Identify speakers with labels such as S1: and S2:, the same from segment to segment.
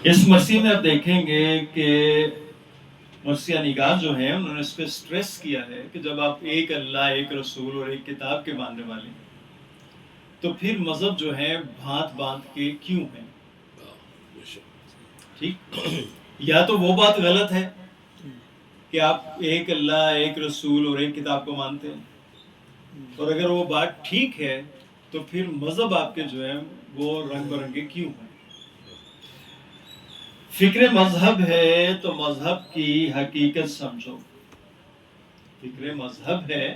S1: اس مرثیے میں آپ دیکھیں گے کہ مرثیہ نگار جو ہیں انہوں نے اس پہ سٹریس کیا ہے کہ جب آپ ایک اللہ، ایک رسول اور ایک کتاب کے ماننے والے ہیں تو پھر مذہب جو ہے بھانت بھانت کے کیوں ہیں؟ ٹھیک، یا تو وہ بات غلط ہے کہ آپ ایک اللہ، ایک رسول اور ایک کتاب کو مانتے ہیں، اور اگر وہ بات ٹھیک ہے تو پھر مذہب آپ کے جو ہے وہ رنگ برنگے کیوں ہیں؟ فکر مذہب ہے تو مذہب کی حقیقت سمجھو، فکر مذہب ہے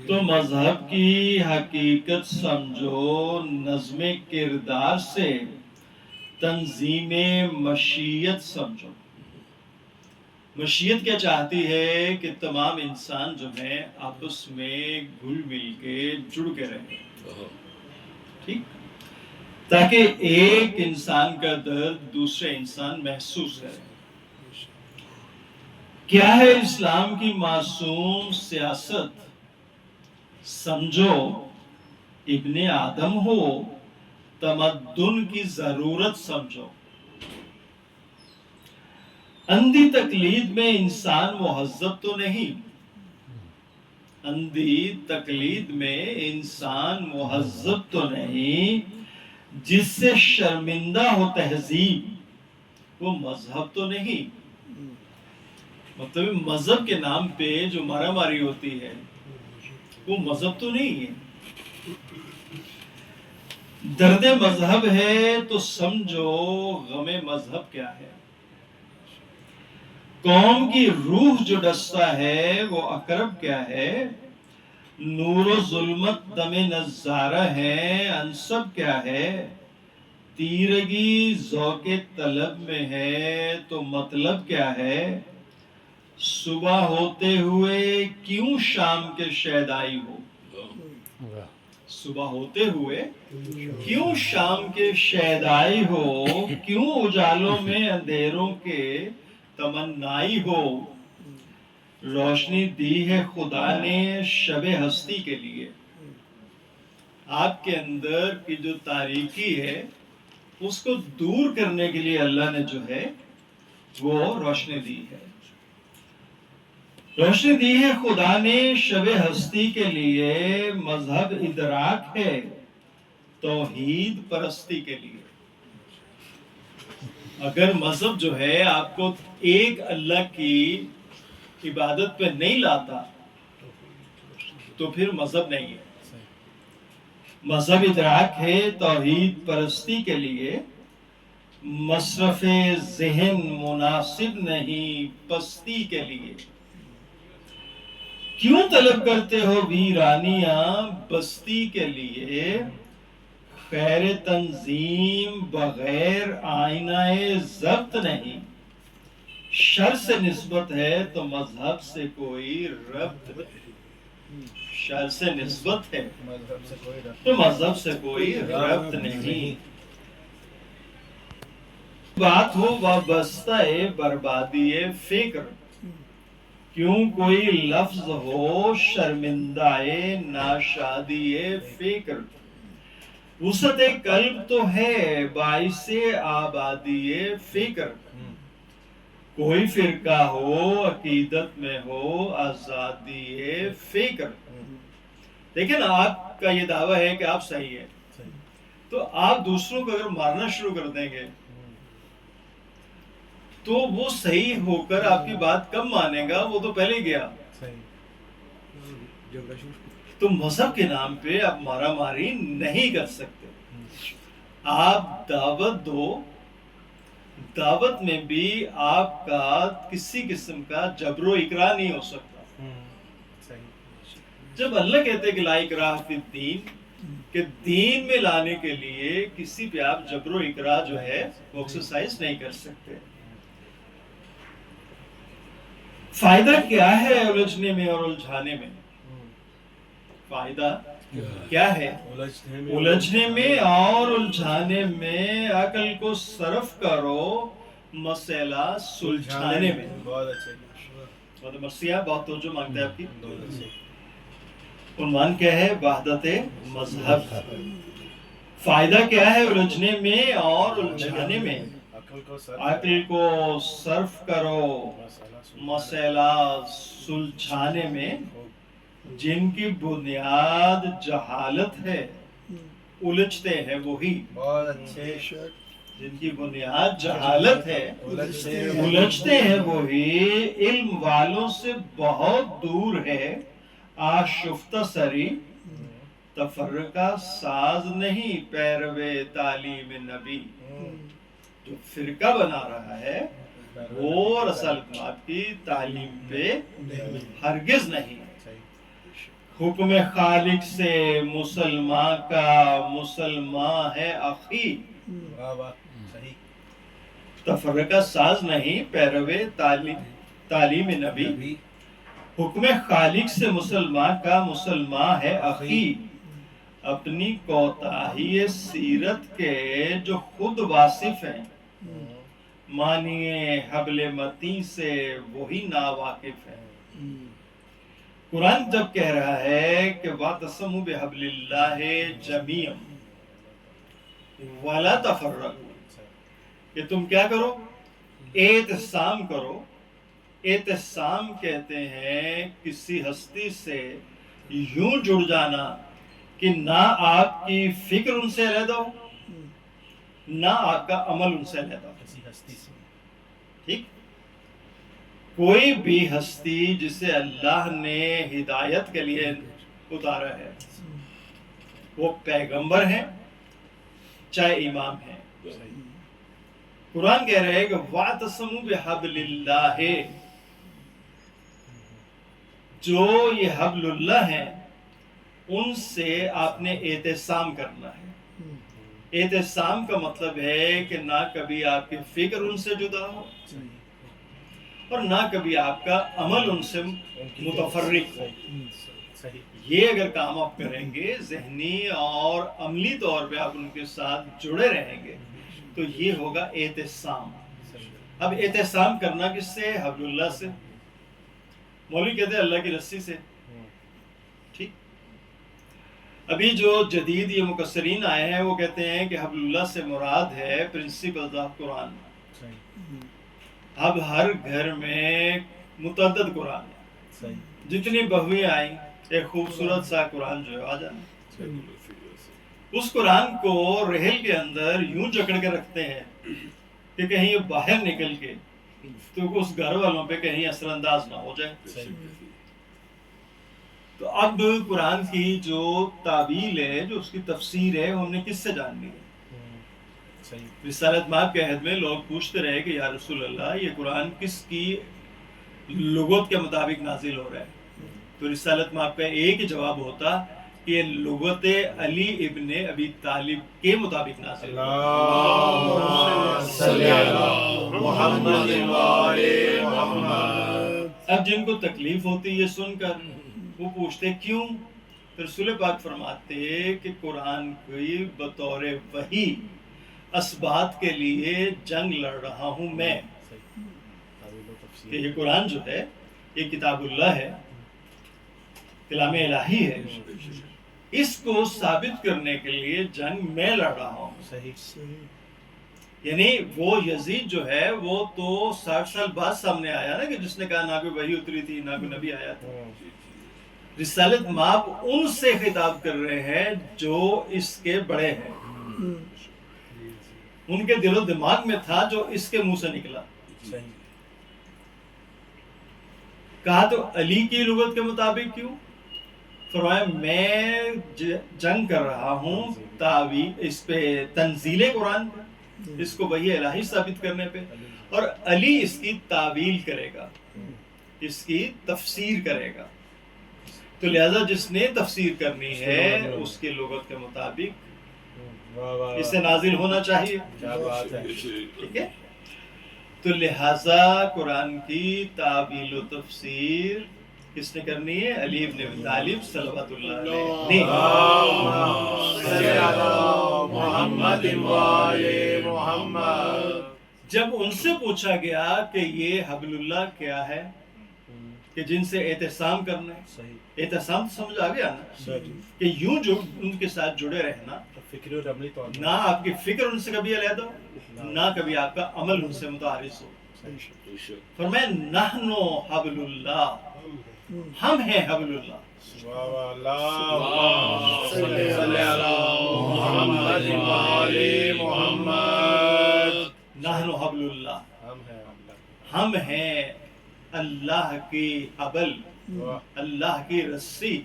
S1: تو مذہب کی حقیقت سمجھو، نظم کردار سے تنظیم مشیت سمجھو۔ مشیت کیا چاہتی ہے کہ تمام انسان جو ہیں آپس میں گھل مل کے جڑ کے رہیں، ٹھیک، تاکہ ایک انسان کا درد دوسرے انسان محسوس کرے۔ کیا ہے اسلام کی معصوم سیاست؟ سمجھو ابن آدم ہو، تمدن کی ضرورت سمجھو۔ اندھی تقلید میں انسان مہذب تو نہیں، اندھی تقلید میں انسان مہذب تو نہیں، جس سے شرمندہ ہو تہذیب وہ مذہب تو نہیں۔ مطلب مذہب کے نام پہ جو مارا ماری ہوتی ہے وہ مذہب تو نہیں ہے۔ درد مذہب ہے تو سمجھو غم مذہب کیا ہے۔ قوم کی روح جو ڈستا ہے وہ اقرب کیا ہے، نور و ظلمت دم نظارہ ہے، انصب کیا ہے، تیرگی ذوق طلب میں ہے تو مطلب کیا ہے، صبح ہوتے ہوئے کیوں شام کے شیدائی ہو، صبح ہوتے ہوئے کیوں شام کے شیدائی ہو، کیوں اجالوں میں اندھیروں کے تمنائی ہو۔ روشنی دی ہے خدا نے شب ہستی کے لیے، آپ کے اندر کی جو تاریکی ہے اس کو دور کرنے کے لیے اللہ نے جو ہے وہ روشنی دی ہے۔ روشنی دی ہے خدا نے شب ہستی کے لیے، مذہب ادراک ہے توحید پرستی کے لیے۔ اگر مذہب جو ہے آپ کو ایک اللہ کی عبادت پہ نہیں لاتا تو پھر مذہب نہیں ہے۔ مذہب ادراک ہے توحید پرستی کے لیے، مصرف ذہن مناسب نہیں پستی کے لیے۔ کیوں طلب کرتے ہو ویرانیاں بستی کے لیے، خیر تنظیم بغیر آئینہ ضبط نہیں۔ شر سے نسبت ہے تو مذہب سے کوئی ربط نہیں، شر سے نسبت ہے تو مذہب سے کوئی ربط نہیں۔ بات ہو وابستہ بربادی فکر، کیوں کوئی لفظ ہو شرمندہ ناشادی فکر۔ وسعت قلب تو ہے باعث آبادی فکر، کوئی فرقہ ہو عقیدت میں ہو آزادی فکر۔ لیکن آپ کا یہ دعویٰ ہے کہ آپ صحیح ہیں، تو آپ دوسروں کو اگر مارنا شروع کر دیں گے تو وہ صحیح ہو کر آپ کی بات کب مانے گا، وہ تو پہلے گیا۔ تو مذہب کے نام پہ آپ مارا ماری نہیں کر سکتے، آپ دعوت دو، دعوت میں بھی آپ کا کسی قسم کا جبر و اکراہ نہیں ہو سکتا۔ جب اللہ کہتے کہ لا اکراہ فی الدین، کہ دین میں لانے کے لیے کسی پہ آپ جبر و اکراہ جو ہے وہ ایکسرسائز نہیں کر سکتے۔ فائدہ کیا ہے الجھنے میں اور الجھانے میں؟ فائدہ کیا ہے الجھنے میں اور الجھانے میں؟ عقل کو صرف کرو مسئلہ سلجھانے میں۔ بہت اچھا، مرثیہ بہت توجہ مانگتا ہے آپ کی۔ عنوان کیا ہے؟ وحدت مذہب۔ فائدہ کیا ہے الجھنے میں اور الجھانے میں؟ عقل کو صرف کرو مسئلہ سلجھانے میں، جن کی بنیاد جہالت ہے الجھتے ہیں وہی،
S2: بہت اچھے،
S1: جن کی بنیاد جہالت ہے الجھتے ہیں وہی، علم والوں سے بہت دور ہے آشفتہ سری، تفرقہ ساز نہیں پیروے تعلیم نبی۔ جو فرقہ بنا رہا ہے وہ رسالت مآب کی تعلیم پہ ہرگز نہیں۔ حکم خالق سے مسلمان کا مسلمان ہے اخی،
S2: واہ واہ، صحیح،
S1: تفرقہ ساز نہیں پیروے تعلیم نبی۔ حکم خالق سے مسلمان کا مسلمان ہے اخی، اپنی کوتاہی سیرت کے جو خود واصف ہیں، مانیے حبل متیں سے وہی ناواقف ہے۔ قرآن جب کہہ رہا ہے کہ وَاعْتَصِمُوا بِحَبْلِ اللَّهِ جَمِيعًا وَلَا تَفَرَّقُوا، کہ تم کیا کرو؟ اعتصام کرو۔ اعتصام کہتے ہیں کسی ہستی سے یوں جڑ جانا کہ نہ آپ کی فکر ان سے علیحدہ ہو، نہ آپ کا عمل ان سے علیحدہ ہو۔
S2: کسی ہستی سے،
S1: ٹھیک، کوئی بھی ہستی جسے اللہ نے ہدایت کے لیے اتارا ہے، وہ پیغمبر ہیں چاہے امام ہیں۔ قرآن کہہ رہے ہیں کہ وَاعْتَصِمُوا بِحَبْلِ اللَّهِ، جو یہ حبل اللہ ہیں ان سے آپ نے اعتصام کرنا ہے۔ اعتصام کا مطلب ہے کہ نہ کبھی آپ کی فکر ان سے جدا ہو اور نہ کبھی آپ کا عمل ان سے متفرق ہو۔ یہ اگر کام آپ کریں گے، ذہنی اور عملی طور پہ آپ ان کے ساتھ جڑے رہیں گے، تو یہ ہوگا اعتصام۔ اب اعتصام کرنا کس سے؟ حبل اللہ سے۔ مولوی کہتے ہیں اللہ کی رسی سے۔ ٹھیک، ابھی جو جدید یہ مکسرین آئے ہیں وہ کہتے ہیں کہ حبل اللہ سے مراد ہے پرنسپلز آف قرآن۔ اب ہر گھر میں متعدد قرآن ہے، جتنی بہویں آئیں ایک خوبصورت سا قرآن جو ہے آ جانا، اس قرآن کو رحل کے اندر یوں جکڑ کے رکھتے ہیں کہ کہیں یہ باہر نکل کے تو اس گھر والوں پہ کہیں اثر انداز نہ ہو جائے۔ تو اب قرآن کی جو تعبیل ہے، جو اس کی تفسیر ہے، ہم نے کس سے جاننی ہے؟ رسالت مآب کے عہد میں لوگ پوچھتے رہے کہ یا رسول اللہ یہ قرآن کس کی لغت کے مطابق نازل ہو رہا ہے؟ تو رسالت مآب کا ایک ہی جواب ہوتا کہ یہ لغت علی ابن ابی طالب کے مطابق نازل ہو رہا ہے۔ اب جن کو تکلیف ہوتی یہ سن کر، وہ پوچھتے کیوں؟ رسول پاک فرماتے کہ قرآن کی بطور وحی اسبات کے لیے جنگ لڑ رہا ہوں میں، کہ یہ قرآن جو ہے یہ کتاب اللہ ہے، کلام الہی ہے، اس کو ثابت کرنے کے لیے جنگ میں لڑ رہا ہوں۔ یعنی وہ یزید جو ہے وہ تو 60 سال بعد سامنے آیا نا، کہ جس نے کہا نہ کوئی وحی اتری تھی نہ کوئی نبی آیا تھا۔ رسالت مآب ان سے خطاب کر رہے ہیں جو اس کے بڑے ہیں، ان کے دل و دماغ میں تھا جو اس کے منہ سے نکلا۔ کہا تو علی کی لغت کے مطابق کیوں؟ فرمایا میں جنگ کر رہا ہوں تعویل اس پہ، تنزیل قرآن پہ، اس کو وحی الہی ثابت کرنے پہ، اور علی اس کی تعویل کرے گا، اس کی تفسیر کرے گا۔ تو لہذا جس نے تفسیر کرنی ہے اس کی لغت کے مطابق اسے نازل ہونا چاہیے۔ ٹھیک ہے، تو لہذا قرآن کی تعویل و تفسیر کس نے کرنی ہے؟ علی ابن ابی طالب صلوات اللہ علیہ نے۔ جب ان سے پوچھا گیا کہ یہ حبل اللہ کیا ہے، کہ جن سے احتسام کرنا ہے.
S2: صحیح
S1: احتسام تو سمجھ آ گیا نا
S2: صحیح
S1: کہ یوں جو ان کے ساتھ جڑے رہنا,
S2: فکری اور عملی طور پر
S1: نہ آپ کی فکر ان سے کبھی علیحدہ ہو, نہ کبھی آپ کا عمل ان سے متعارض ہو. فرمایا نحن حبل اللہ, ہم ہیں حبل اللہ.
S2: واہ واہ اللہ صلی علی محمد و آل محمد.
S1: نحن حبل اللہ,
S2: ہم ہیں اللہ.
S1: ہم ہیں اللہ کی حبل,
S2: واہ
S1: اللہ کی رسی.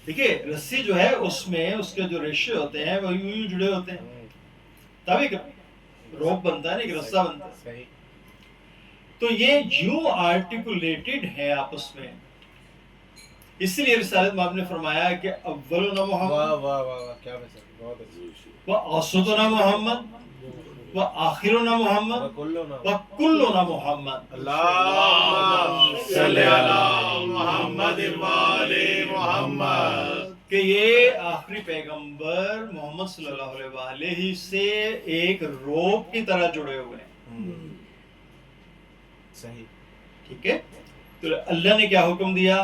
S1: دیکھیے رسی جو ہے اس میں اس کے جو ریشے ہوتے ہیں وہ یوں جڑے ہوتے ہیں, تب ایک روپ بنتا ہے نا, ایک رسہ بنتا ہے.
S2: صحیح
S1: تو یہ یوں آرٹیکولیٹڈ ہے آپس میں. اس لیے رسالت مآب نے فرمایا کہ اولنا
S2: واہ
S1: محمد
S2: واہ واہ واہ کیا مثال, بہت اچھی.
S1: و اوسطنا محمد و آخرنا محمد
S2: وکلنا
S1: و کلنا محمد.
S2: اللہم صلی علی محمد و آل محمد.
S1: کہ یہ آخری پیغمبر محمد صلی اللہ علیہ وآلہ سے ایک روپ کی طرح جڑے ہوئے ہیں.
S2: صحیح
S1: ٹھیک ہے, تو اللہ نے کیا حکم دیا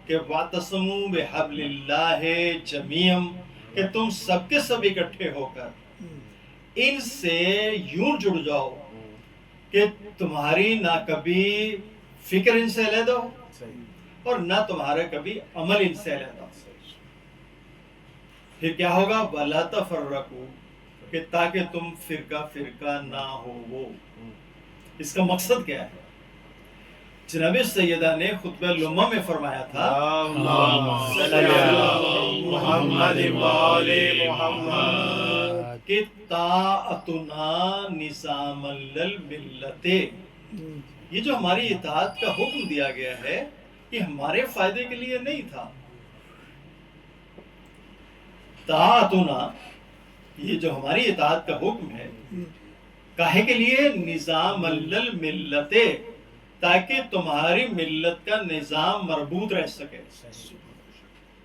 S1: کہ وَاعْتَصِمُوا بِحَبْلِ اللَّهِ جَمِيعًا, کہ تم سب کے سب اکٹھے ہو کر ان سے یوں جڑ جاؤ کہ تمہاری نہ کبھی فکر ان سے علیحدہ ہو
S2: صحیح
S1: اور نہ تمہارا کبھی عمل ان سے علیحدہ ہو. پھر کیا ہوگا وَلَا تَفَرَّقُوا, کہ تاکہ تم فرقہ فرقہ نہ ہو. وہ اس کا مقصد کیا ہے؟ جناب سیدہ نے خطبہ لمہ میں فرمایا تھا
S2: اللہم صلی علی محمد و آل محمد.
S1: کہ طاعتنا نظام للملت, یہ جو ہماری اطاعت کا حکم دیا گیا ہے یہ ہمارے فائدے کے لیے نہیں تھا. طاعتنا, یہ جو ہماری اطاعت کا حکم ہے کاہے کے لیے, نظام للملت, تاکہ تمہاری ملت کا نظام مربوط رہ سکے.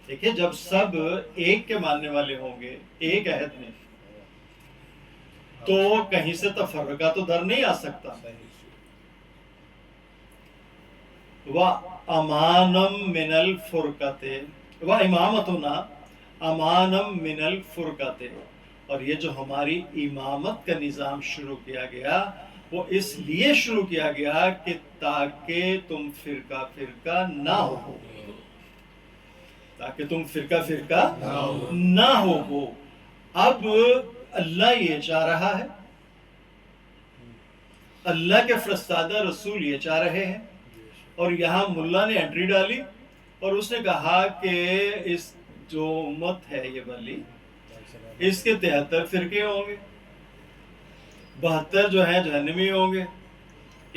S1: دیکھیں جب سب ایک کے ماننے والے ہوں گے ایک عہد میں تو کہیں سے تفرقہ تو در نہیں آ سکتا. وَأَمَانًا مِنَ الْفُرْقَةِ وَإِمَامَتُنَا أَمَانًا مِنَ الْفُرْقَةِ, اور یہ جو ہماری امامت کا نظام شروع کیا گیا وہ اس لیے شروع کیا گیا کہ تاکہ تم فرقہ فرقہ نہ ہو, تاکہ تم فرقہ فرقہ نہ ہو. اب اللہ یہ چاہ رہا ہے, اللہ کے فرستادہ رسول یہ چاہ رہے ہیں, اور یہاں ملا نے انٹری ڈالی اور اس نے کہا کہ اس جو امت ہے یہ والی اس کے 73 فرقے ہوں گے, 72 جو ہیں جہنمی ہوں گے,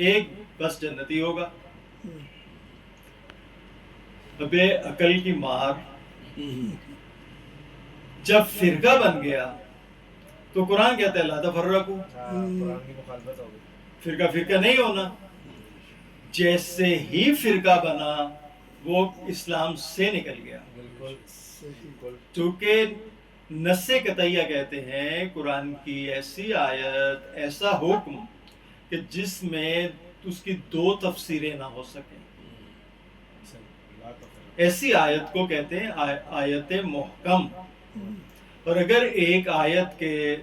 S1: ایک بس جنتی ہوگا. بے عقل کی مار, جب فرقہ بن گیا تو قرآن کہتا ہے لا تفرقوا,
S2: قرآن کی مخالفت ہو گئی.
S1: فرقہ فرقہ نہیں ہونا. جیسے ہی فرقہ بنا وہ اسلام سے نکل گیا,
S2: بالکل بالکل.
S1: چونکہ نص قطعیہ کہتے ہیں قرآن کی ایسی آیت, ایسا حکم کہ جس میں اس کی دو تفسیریں نہ ہو سکیں, ایسی آیت کو کہتے ہیں آیت محکم. اور اگر ایک آیت کے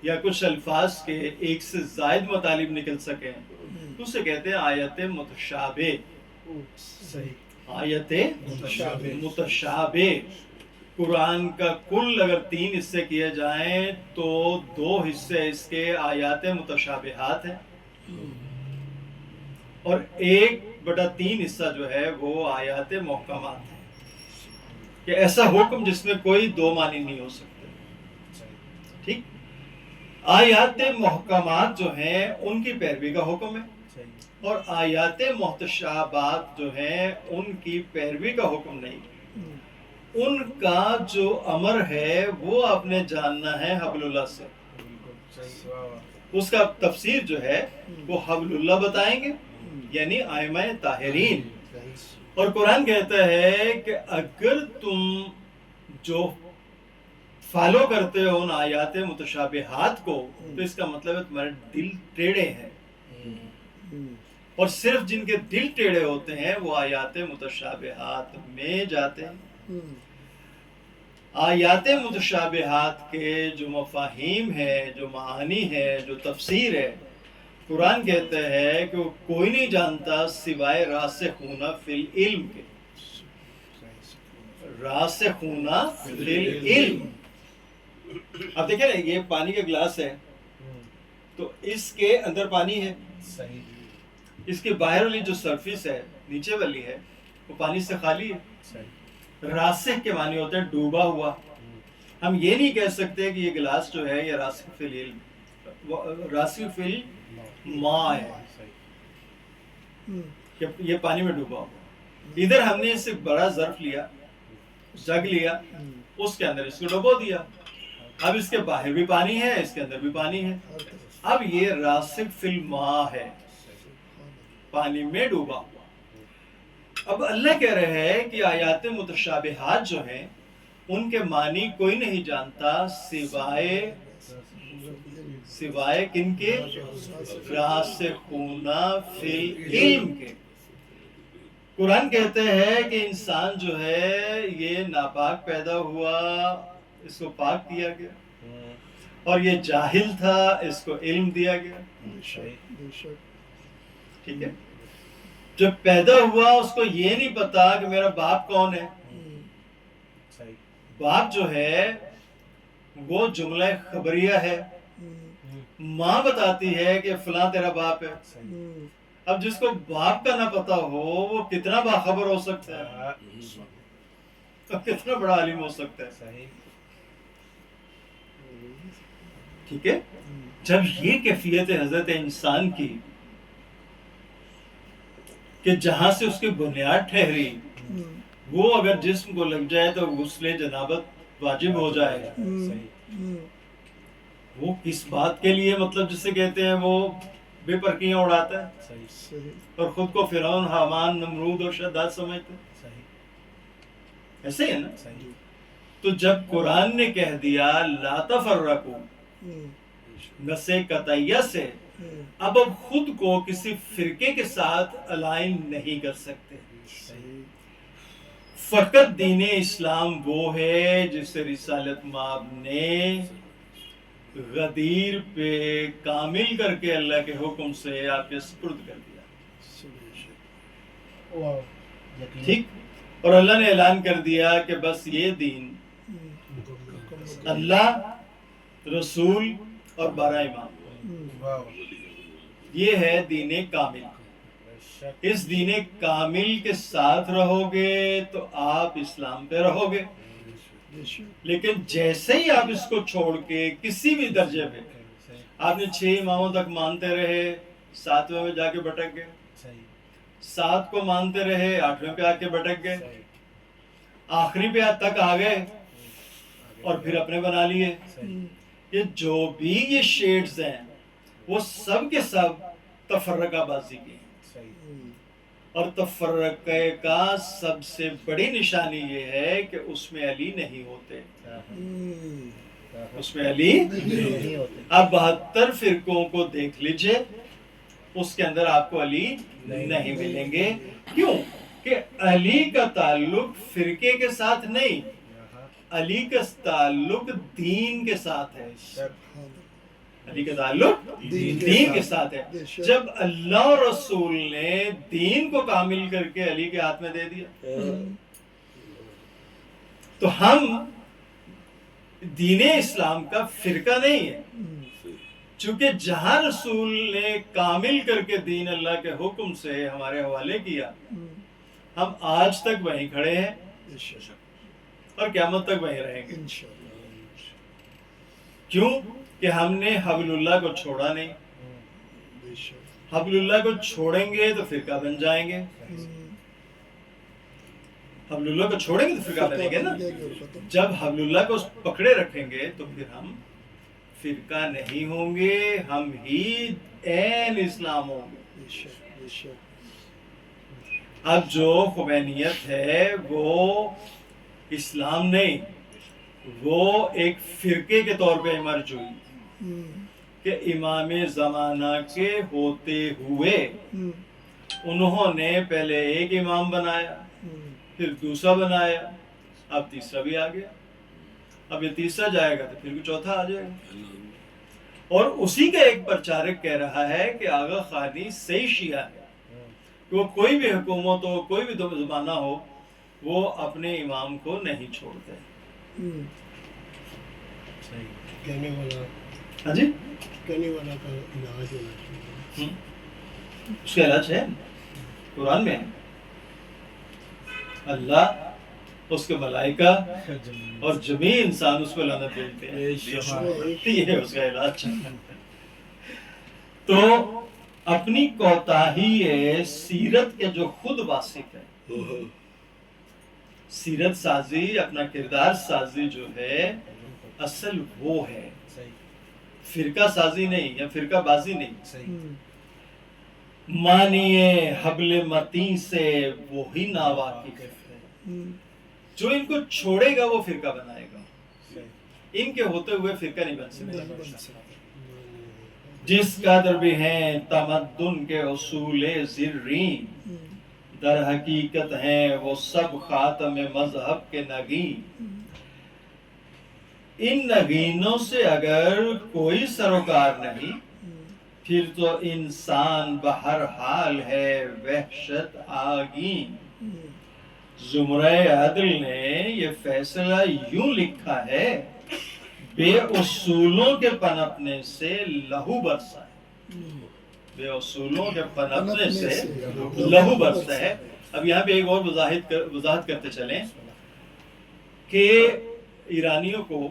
S1: یا کچھ الفاظ کے ایک سے زائد مطالب نکل سکیں تو اسے کہتے ہیں آیت متشابہ.
S2: صحیح
S1: آیت متشابہ. قرآن کا کل اگر 3 حصے کیے جائیں تو 2 حصے اس کے آیات متشابہات ہیں اور 1/3 حصہ جو ہے وہ آیات محکمات ہیں. کہ ایسا حکم جس میں کوئی 2 معنی نہیں ہو سکتے. ٹھیک, آیات محکمات جو ہیں ان کی پیروی کا حکم ہے اور آیات متشابہات جو ہیں ان کی پیروی کا حکم نہیں. ان کا جو امر ہے وہ آپ نے جاننا ہے حبل اللہ سے. اس کا تفسیر جو ہے وہ حبل اللہ بتائیں گے, یعنی ائمہ طاہرین. اور قرآن کہتا ہے کہ اگر تم جو فالو کرتے ہو ان آیات متشابہات کو تو اس کا مطلب ہے تمہارے دل ٹیڑے ہیں. اور صرف جن کے دل ٹیڑھے ہوتے ہیں وہ آیات متشابہات میں جاتے ہیں. آیات متشابہات کے جو مفاہیم ہے، جو معانی ہے، جو تفسیر ہے، قرآن کہتا ہے کہ وہ کوئی نہیں جانتا سوائے راسخون فی العلم کے. راسخون فی العلم. اب دیکھیں نا، یہ پانی کا گلاس ہے تو اس کے اندر پانی ہے،
S2: صحیح.
S1: اس کے باہر والی جو سرفیس ہے نیچے والی ہے وہ پانی سے خالی ہے.
S2: صحیح.
S1: راسخ کے معنی ہوتے ہیں ڈوبا ہوا. ہم یہ نہیں کہہ سکتے کہ یہ گلاس جو ہے یہ راسخ فی العلم، راسخ فی الماء ہے کہ یہ پانی میں ڈوبا ہوا. ادھر ہم نے اس سے بڑا ظرف لیا، جگ لیا، اس کے اندر اس کو ڈبو دیا. اب اس کے باہر بھی پانی ہے، اس کے اندر بھی پانی ہے. اب یہ راسخ فی الماء ہے، پانی میں ڈوبا ہوا. اب اللہ کہہ رہے ہیں کہ آیات متشابہات جو ہیں ان کے معنی کوئی نہیں جانتا سوائے کن کے؟ راسخون فی العلم کے. قرآن کہتے ہیں کہ انسان جو ہے یہ ناپاک پیدا ہوا، اس کو پاک کیا گیا، اور یہ جاہل تھا، اس کو علم دیا گیا. ٹھیک ہے. جب پیدا ہوا اس کو یہ نہیں پتا کہ میرا باپ کون ہے. باپ جو ہے وہ جملہ خبریہ ہے. ماں بتاتی ہے کہ فلاں تیرا باپ ہے. اب جس کو باپ کا نہ پتا ہو وہ کتنا باخبر ہو سکتا ہے، کتنا بڑا عالم ہو سکتا ہے. ٹھیک ہے. جب یہ کیفیت حضرت انسان کی کہ جہاں سے اس کی بنیاد ٹھہری، وہ اگر جسم کو لگ جائے تو غسل جنابت واجب ہو جائے. وہ کس بات کے لیے، مطلب جسے کہتے ہیں وہ بے پرکیاں اڑاتا ہے اور خود کو فرعون، حامان، نمرود اور شداد سمجھتے ہیں. ایسے ہی ہے نا. تو جب قرآن نے کہہ دیا لا تفرقوا، نسے قطعیہ سے، اب خود کو کسی فرقے کے ساتھ الائن نہیں کر سکتے. فقط دین اسلام وہ ہے جسے رسالت مآب نے غدیر پہ کامل کر کے اللہ کے حکم سے آپ کے سپرد کر دیا. ٹھیک. اور اللہ نے اعلان کر دیا کہ بس یہ دین اللہ، رسول اور 12 امام، یہ ہے دین کامل. اس دین کامل کے ساتھ رہو گے تو آپ اسلام پہ رہو گے. لیکن جیسے ہی آپ اس کو چھوڑ کے کسی بھی درجے پہ، آپ نے 6 اماموں تک مانتے رہے، 7ویں میں جا کے بھٹک گئے، 7 کو مانتے رہے، 8ویں پہ آ کے بھٹک گئے، آخری پہ تک آ گئے اور پھر اپنے بنا لیے. یہ جو بھی یہ شیڈز ہیں وہ سب کے سب تفرقہ بازی کے ہیں. اور تفرقے کا سب سے بڑی نشانی یہ ہے کہ اس میں علی نہیں ہوتے. اس میں علی نہیں ہوتے. آپ 72 فرقوں کو دیکھ لیجئے، اس کے اندر آپ کو علی نہیں ملیں گے. کیوں؟ کہ علی کا تعلق فرقے کے ساتھ نہیں، علی کا تعلق دین کے ساتھ ہے. علی کا تعلق دین کے ساتھ ہے. جب اللہ اور رسول نے دین کو کامل کر کے علی کے ہاتھ میں دے دیا تو ہم دین اسلام کا فرقہ نہیں ہے. چونکہ جہاں رسول نے کامل کر کے دین اللہ کے حکم سے ہمارے حوالے کیا، ہم آج تک وہیں کھڑے ہیں اور قیامت تک وہیں رہیں گے. کیوں؟ کہ ہم نے حبل اللہ کو چھوڑا نہیں. حبل اللہ کو چھوڑیں گے تو فرقہ بن جائیں گے. حبل اللہ کو چھوڑیں گے تو فرقہ بنیں گے نا. جب حبل اللہ کو پکڑے رکھیں گے تو پھر ہم فرقہ نہیں ہوں گے، ہم ہی عین اسلام ہوں گے. اب جو خمینیت ہے وہ اسلام نہیں، وہ ایک فرقے کے طور پہ ایمرج ہوئی کہ امام زمانہ کے ہوتے ہوئے انہوں نے پہلے ایک امام بنایا، پھر دوسرا بنایا، اب تیسرا بھی آ گیا، اب یہ تیسرا جائے گا تو پھر بھی چوتھا آ جائے گا۔ اور اسی کا ایک پرچارک کہہ رہا ہے کہ آغا خانی صحیح شیعہ ہے کہ وہ کوئی بھی حکومت ہو، کوئی بھی زمانہ ہو، وہ اپنے امام کو نہیں چھوڑتے۔
S2: کہنے والا
S1: ہاں جی،
S2: کہنے والا کا علاج ہونا چاہیے۔
S1: اس کا علاج ہے، قرآن میں ہے۔ اللہ، اس کے ملائکہ اور جمیع انسان اس کو لعنت بھیجتے ہیں، یہ ہے اس کا علاج۔ تو اپنی کوتاہی سیرت کے جو خود واثق ہے، سیرت سازی، اپنا کردار سازی جو ہے اصل وہ ہے، فرقہ سازی نہیں یا فرقہ بازی نہیں۔ مانیے حبل متین سے وہی ناواقف ہے، جو ان کو چھوڑے گا وہ فرقہ بنائے گا، ان کے ہوتے ہوئے فرقہ نہیں بن سکتا۔ جس قدر بھی ہیں تمدن کے اصول زرین، در حقیقت ہیں وہ سب خاتم مذہب کے نگین۔ ان نگینوں سے اگر کوئی سروکار نہیں، پھر تو انسان بہر حال ہے وحشت آگین۔ زمرہ عدل نے یہ فیصلہ یوں لکھا ہے، بے اصولوں کے پنپنے سے لہو برسا ہے، بے اصولوں کے پنپنے سے لہو برسا ہے۔ اب یہاں پہ ایک اور وضاحت کرتے چلیں کہ ایرانیوں کو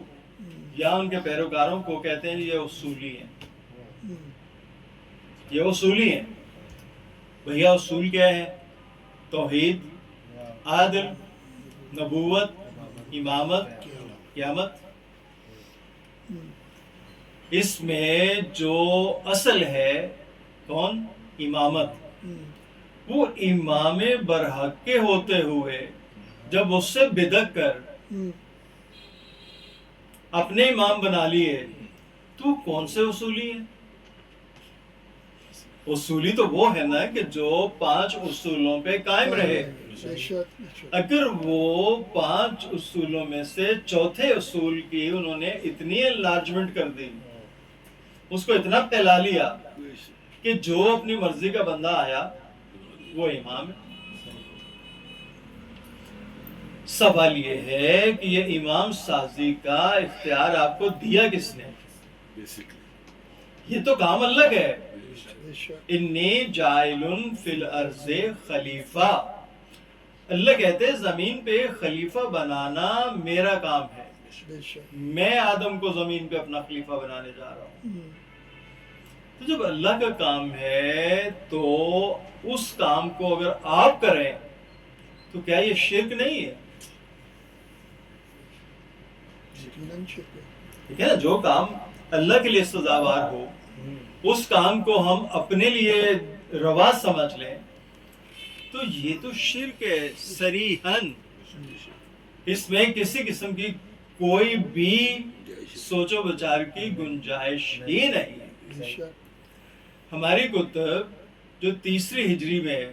S1: یا ان کے پیروکاروں کو کہتے ہیں یہ اصولی ہیں، یہ اصولی ہیں۔ بھیا اصول کیا ہے؟ توحید، عدل، نبوت، امامت، قیامت۔ اس میں جو اصل ہے کون؟ امامت۔ وہ امام برحق کے ہوتے ہوئے جب اس سے بدعت کر اپنے امام بنا لیے تو کون سے اصولی ہیں؟ اصولی تو وہ ہے نا کہ جو 5 اصولوں پہ قائم رہے۔ اگر وہ 5 اصولوں میں سے چوتھے اصول کی انہوں نے اتنی انلارجمنٹ کر دی، اس کو اتنا پھیلا لیا کہ جو اپنی مرضی کا بندہ آیا وہ امام ہے۔ سوال یہ ہے کہ یہ امام سازی کا اختیار آپ کو دیا کس نے؟ یہ تو کام الگ ہے۔ انی جائل فی الارض خلیفہ، اللہ کہتے ہیں زمین پہ خلیفہ بنانا میرا کام ہے، میں آدم کو زمین پہ اپنا خلیفہ بنانے جا رہا ہوں۔ تو جب اللہ کا کام ہے تو اس کام کو اگر آپ کریں تو کیا یہ شرک نہیں ہے؟ ٹھیک ہے نا، جو کام اللہ کے لیے سزاوار ہو اس کام کو ہم اپنے لیے روا سمجھ لیں تو یہ تو شرک ہے صریحاً، اس میں کسی قسم کی کوئی بھی سوچ و بچار کی گنجائش ہی نہیں ہے۔ ہماری کتب جو 3 ہجری میں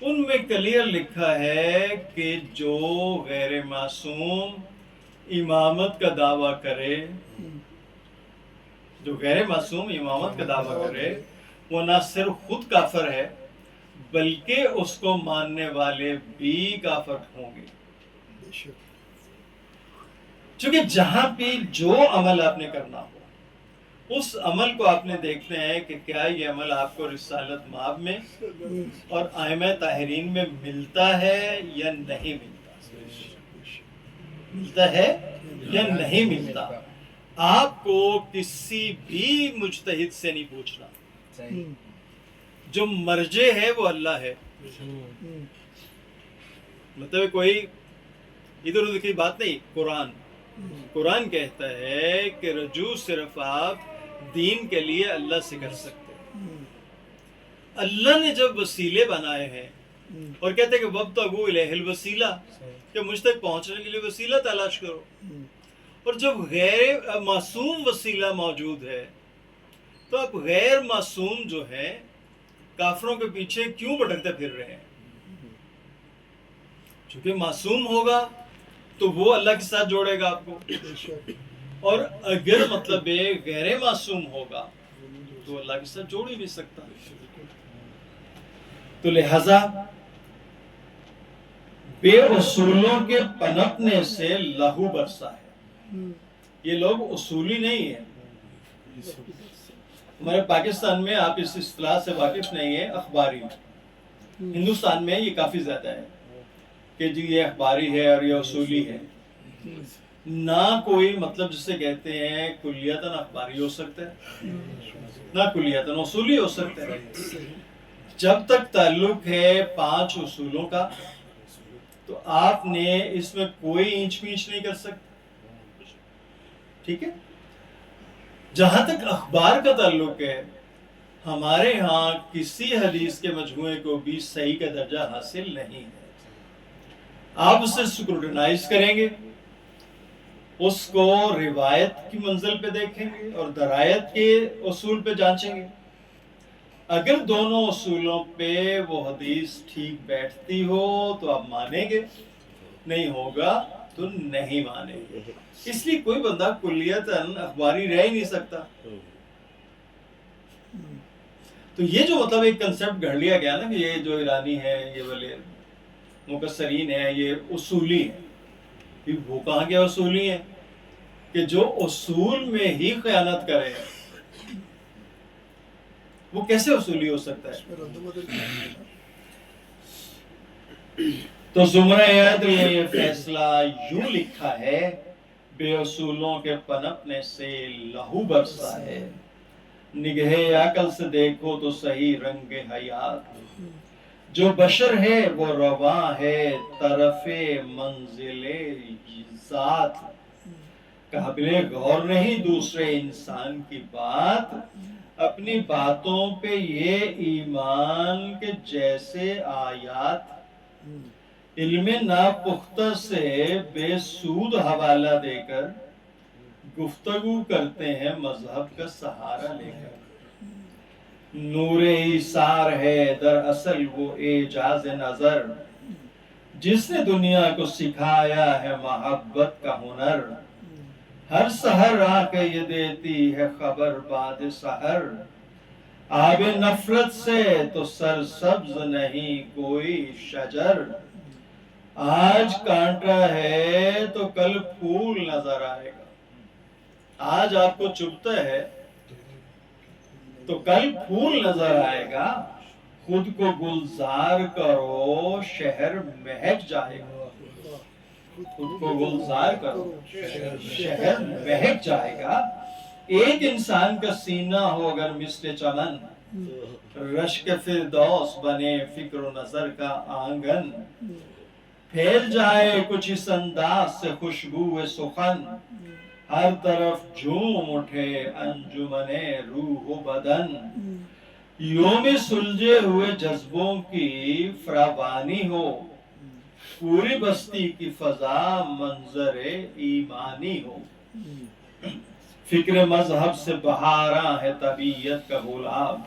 S1: ان میں کلیئر لکھا ہے کہ جو غیر معصوم امامت کا دعویٰ کرے، جو غیر معصوم امامت کا دعویٰ کرے وہ نہ صرف خود کافر ہے بلکہ اس کو ماننے والے بھی کافر ہوں گے۔ چونکہ جہاں پہ جو عمل آپ نے کرنا ہو اس عمل کو آپ نے دیکھتے ہیں کہ کیا یہ عمل آپ کو رسالت مآب میں اور ائمہ طاہرین میں ملتا ہے یا نہیں ملتا، ملتا ہے یا نہیں ملتا۔ آپ کو کسی بھی مجتہد سے نہیں پوچھنا، جو مرجع ہے وہ اللہ ہے۔ مطلب کوئی ادھر ادھر کی بات نہیں، قرآن کہتا ہے کہ رجوع صرف آپ دین کے لیے اللہ سے کر سکتے ہیں۔ اللہ نے جب وسیلے بنائے ہیں اور کہتے ہیں کہ وَابْتَغُوا إِلَيْهِ الْوَسِيلَةَ، کہ مجھ تک پہنچنے کے لیے وسیلہ تلاش کرو، اور جب غیر معصوم وسیلہ موجود ہے تو اب غیر معصوم جو ہے کافروں کے پیچھے کیوں بھٹکتے پھر رہے ہیں؟ چونکہ معصوم ہوگا تو وہ اللہ کے ساتھ جوڑے گا آپ کو، اور اگر مطلب غیر معصوم ہوگا تو اللہ کے ساتھ جوڑ ہی نہیں سکتا. تو لہذا بے اصولوں کے پنپنے سے لہو برسا ہے. یہ لوگ اصولی نہیں ہیں. ہمارے پاکستان میں آپ اس اصطلاح سے واقف نہیں ہیں، اخباری. ہندوستان میں یہ کافی زیادہ ہے کہ جی یہ اخباری ہے اور یہ اصولی ہے. نہ کوئی مطلب جسے کہتے ہیں کلیتاً اخباری ہو سکتا ہے، نہ کلیتاً اصولی ہو سکتا ہے. جب تک تعلق ہے 5 اصولوں کا تو آپ نے اس میں کوئی اینچ پیچ نہیں کر سکتے. ٹھیک ہے. جہاں تک اخبار کا تعلق ہے، ہمارے ہاں کسی حدیث کے مجموعے کو بھی صحیح کا درجہ حاصل نہیں ہے. آپ اسے سکروٹنائز کریں گے، اس کو روایت کی منزل پہ دیکھیں گے اور درایت کے اصول پہ جانچیں گے. اگر دونوں اصولوں پہ وہ حدیث ٹھیک بیٹھتی ہو تو آپ مانیں گے، نہیں ہوگا تو نہیں مانیں گے. اس لیے کوئی بندہ کلیتاً اخباری رہ ہی نہیں سکتا. تو یہ جو مطلب ایک کنسپٹ گھڑ لیا گیا نا کہ یہ جو ایرانی ہے، یہ والے مکسرین ہیں، یہ اصولی ہیں. وہ کہاں کے اصولی ہیں کہ جو اصول میں ہی خیانت کرے؟ وہ کیسے اصولی ہو سکتا ہے؟ تو زمرہ عدل نے یہ فیصلہ یوں لکھا ہے، بے اصولوں کے پنپنے سے لہو برسا ہے. نگہ عقل سے دیکھو تو صحیح رنگ حیات، جو بشر ہے وہ رواں ہے طرف منزل ذات. قابل غور نہیں دوسرے انسان کی بات، اپنی باتوں پہ یہ ایمان کے جیسے آیات. علم ناپختہ سے بے سود حوالہ دے کر گفتگو کرتے ہیں مذہب کا سہارا لے کر. نور ایثار ہے دراصل وہ اعجاز نظر، جس نے دنیا کو سکھایا ہے محبت کا ہنر. ہر سحر آ کے یہ دیتی ہے خبر بعد سحر، آب نفرت سے تو سرسبز نہیں کوئی شجر. آج کانٹا ہے تو کل پھول نظر آئے گا. آج آپ کو چبھتا ہے تو کل پھول نظر آئے گا. خود کو گلزار کرو شہر مہک جائے گا. خود کو گلزار کرو شہر مہک جائے گا. ایک انسان کا سینہ ہو اگر مثل چمن، رشک فردوس بنے فکر و نظر کا آنگن. پھیل جائے کچھ اس انداز سے خوشبو سخن، ہر طرف جھوم اٹھے انجمن روح و بدن. یوم سلجھے ہوئے جذبوں کی فراوانی ہو، پوری بستی کی فضا منظر ایمانی ہو. فکر مذہب سے بہاراں ہے طبیعت کا گلاب،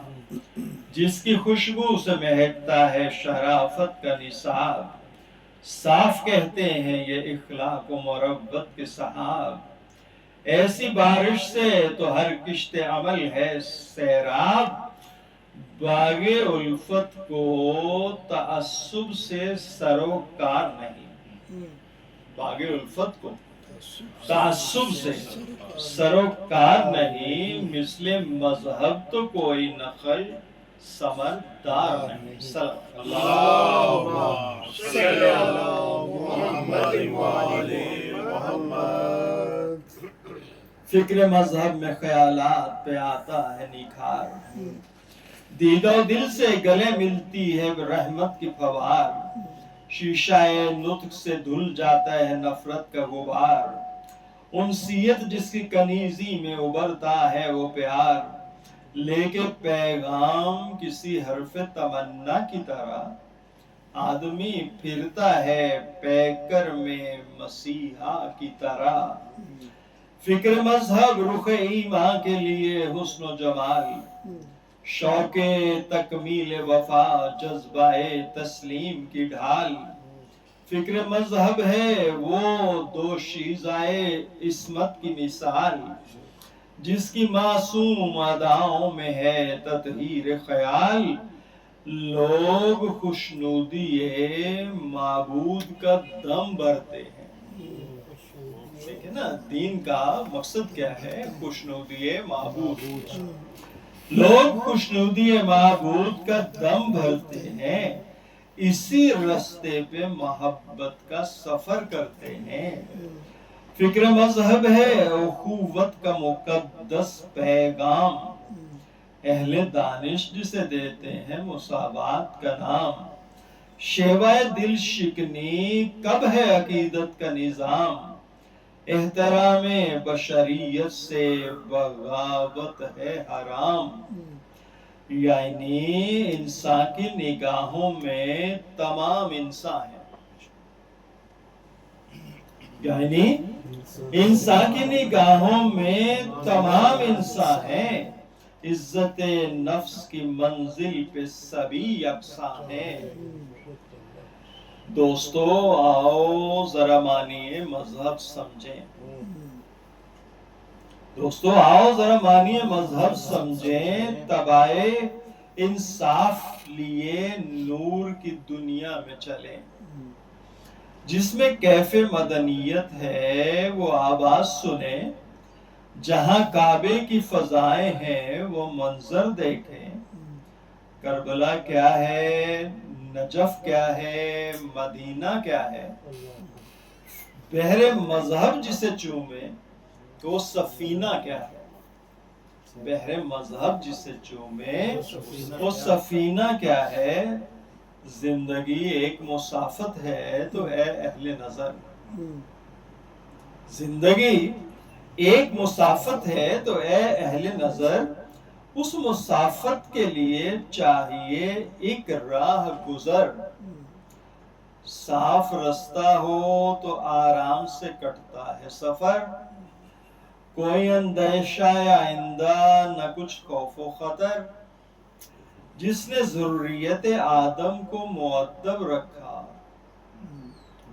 S1: جس کی خوشبو سے مہکتا ہے شرافت کا نصاب. صاف کہتے ہیں یہ اخلاق و مروت کے صحاب، ایسی بارش سے تو ہر کشت عمل ہے سیراب. باغ الفت کو تعصب سے سروکار نہیں، باغ الفت کو تعصب سے سروکار نہیں. مثل مذہب تو کوئی نخل ثمردار نہیں.
S2: اللہم صلی علی محمد وآل محمد.
S1: فکر مذہب میں خیالات پہ آتا ہے نکھار، دید و دل سے گلے ملتی ہے رحمت کی فوار. شیشہ نطق سے دھل جاتا ہے نفرت کا غبار، انسیت جس کی کنیزی میں ابھرتا ہے وہ پیار. لے کے پیغام کسی حرف تمنا کی طرح، آدمی پھرتا ہے پیکر میں مسیحا کی طرح. فکر مذہب رخ ایمان کے لیے حسن و جمال، شوق تکمیل وفا جذبہ تسلیم کی ڈھال، فکر مذہب ہے وہ دوشیزائے عصمت کی مثال، جس کی معصوم اداؤں میں ہے تطہیر خیال، لوگ خوشنودی معبود کا دم بھرتے ہیں۔ ٹھیک ہے نا، دین کا مقصد کیا ہے؟ خوشنودی معبود، لوگ خوشنودی معبود کا دم بھرتے ہیں، اسی راستے پہ محبت کا سفر کرتے ہیں۔ فکر مذہب ہے اخوت کا مقدس پیغام، اہل دانش جسے دیتے ہیں مساوات کا نام، شیوائے دل شکنی کب ہے عقیدت کا نظام، احترام بشریت سے بغاوت ہے حرام، یعنی انسان کی نگاہوں میں تمام انسان ہے، یعنی انسان کی نگاہوں میں تمام انسان ہیں، عزت نفس کی منزل پہ سبھی یکساں ہیں۔ دوستو آؤ ذرا مانیے مذہب سمجھیں، دوستو آؤ ذرا مانیے مذہب سمجھیں، تبائے انصاف لیے نور کی دنیا میں چلیں، جس میں کیف مدنیت ہے وہ آواز سنیں، جہاں کعبے کی فضائیں ہیں وہ منظر دیکھیں، کربلا کیا ہے، نجف کیا ہے، مدینہ کیا ہے، بحر مذہب جسے چومے تو وہ سفینہ کیا ہے، بحر مذہب جسے چومے وہ سفینہ کیا ہے، زندگی ایک مسافت ہے تو اے اہل نظر، زندگی ایک مسافت ہے تو اے اہل نظر، اس مسافت کے لیے چاہیے ایک راہ گزر، صاف رستہ ہو تو آرام سے کٹتا ہے سفر، کوئی اندیشہ یا آئندہ نہ کچھ خوف و خطر، جس نے ذریت آدم کو مؤدب رکھا،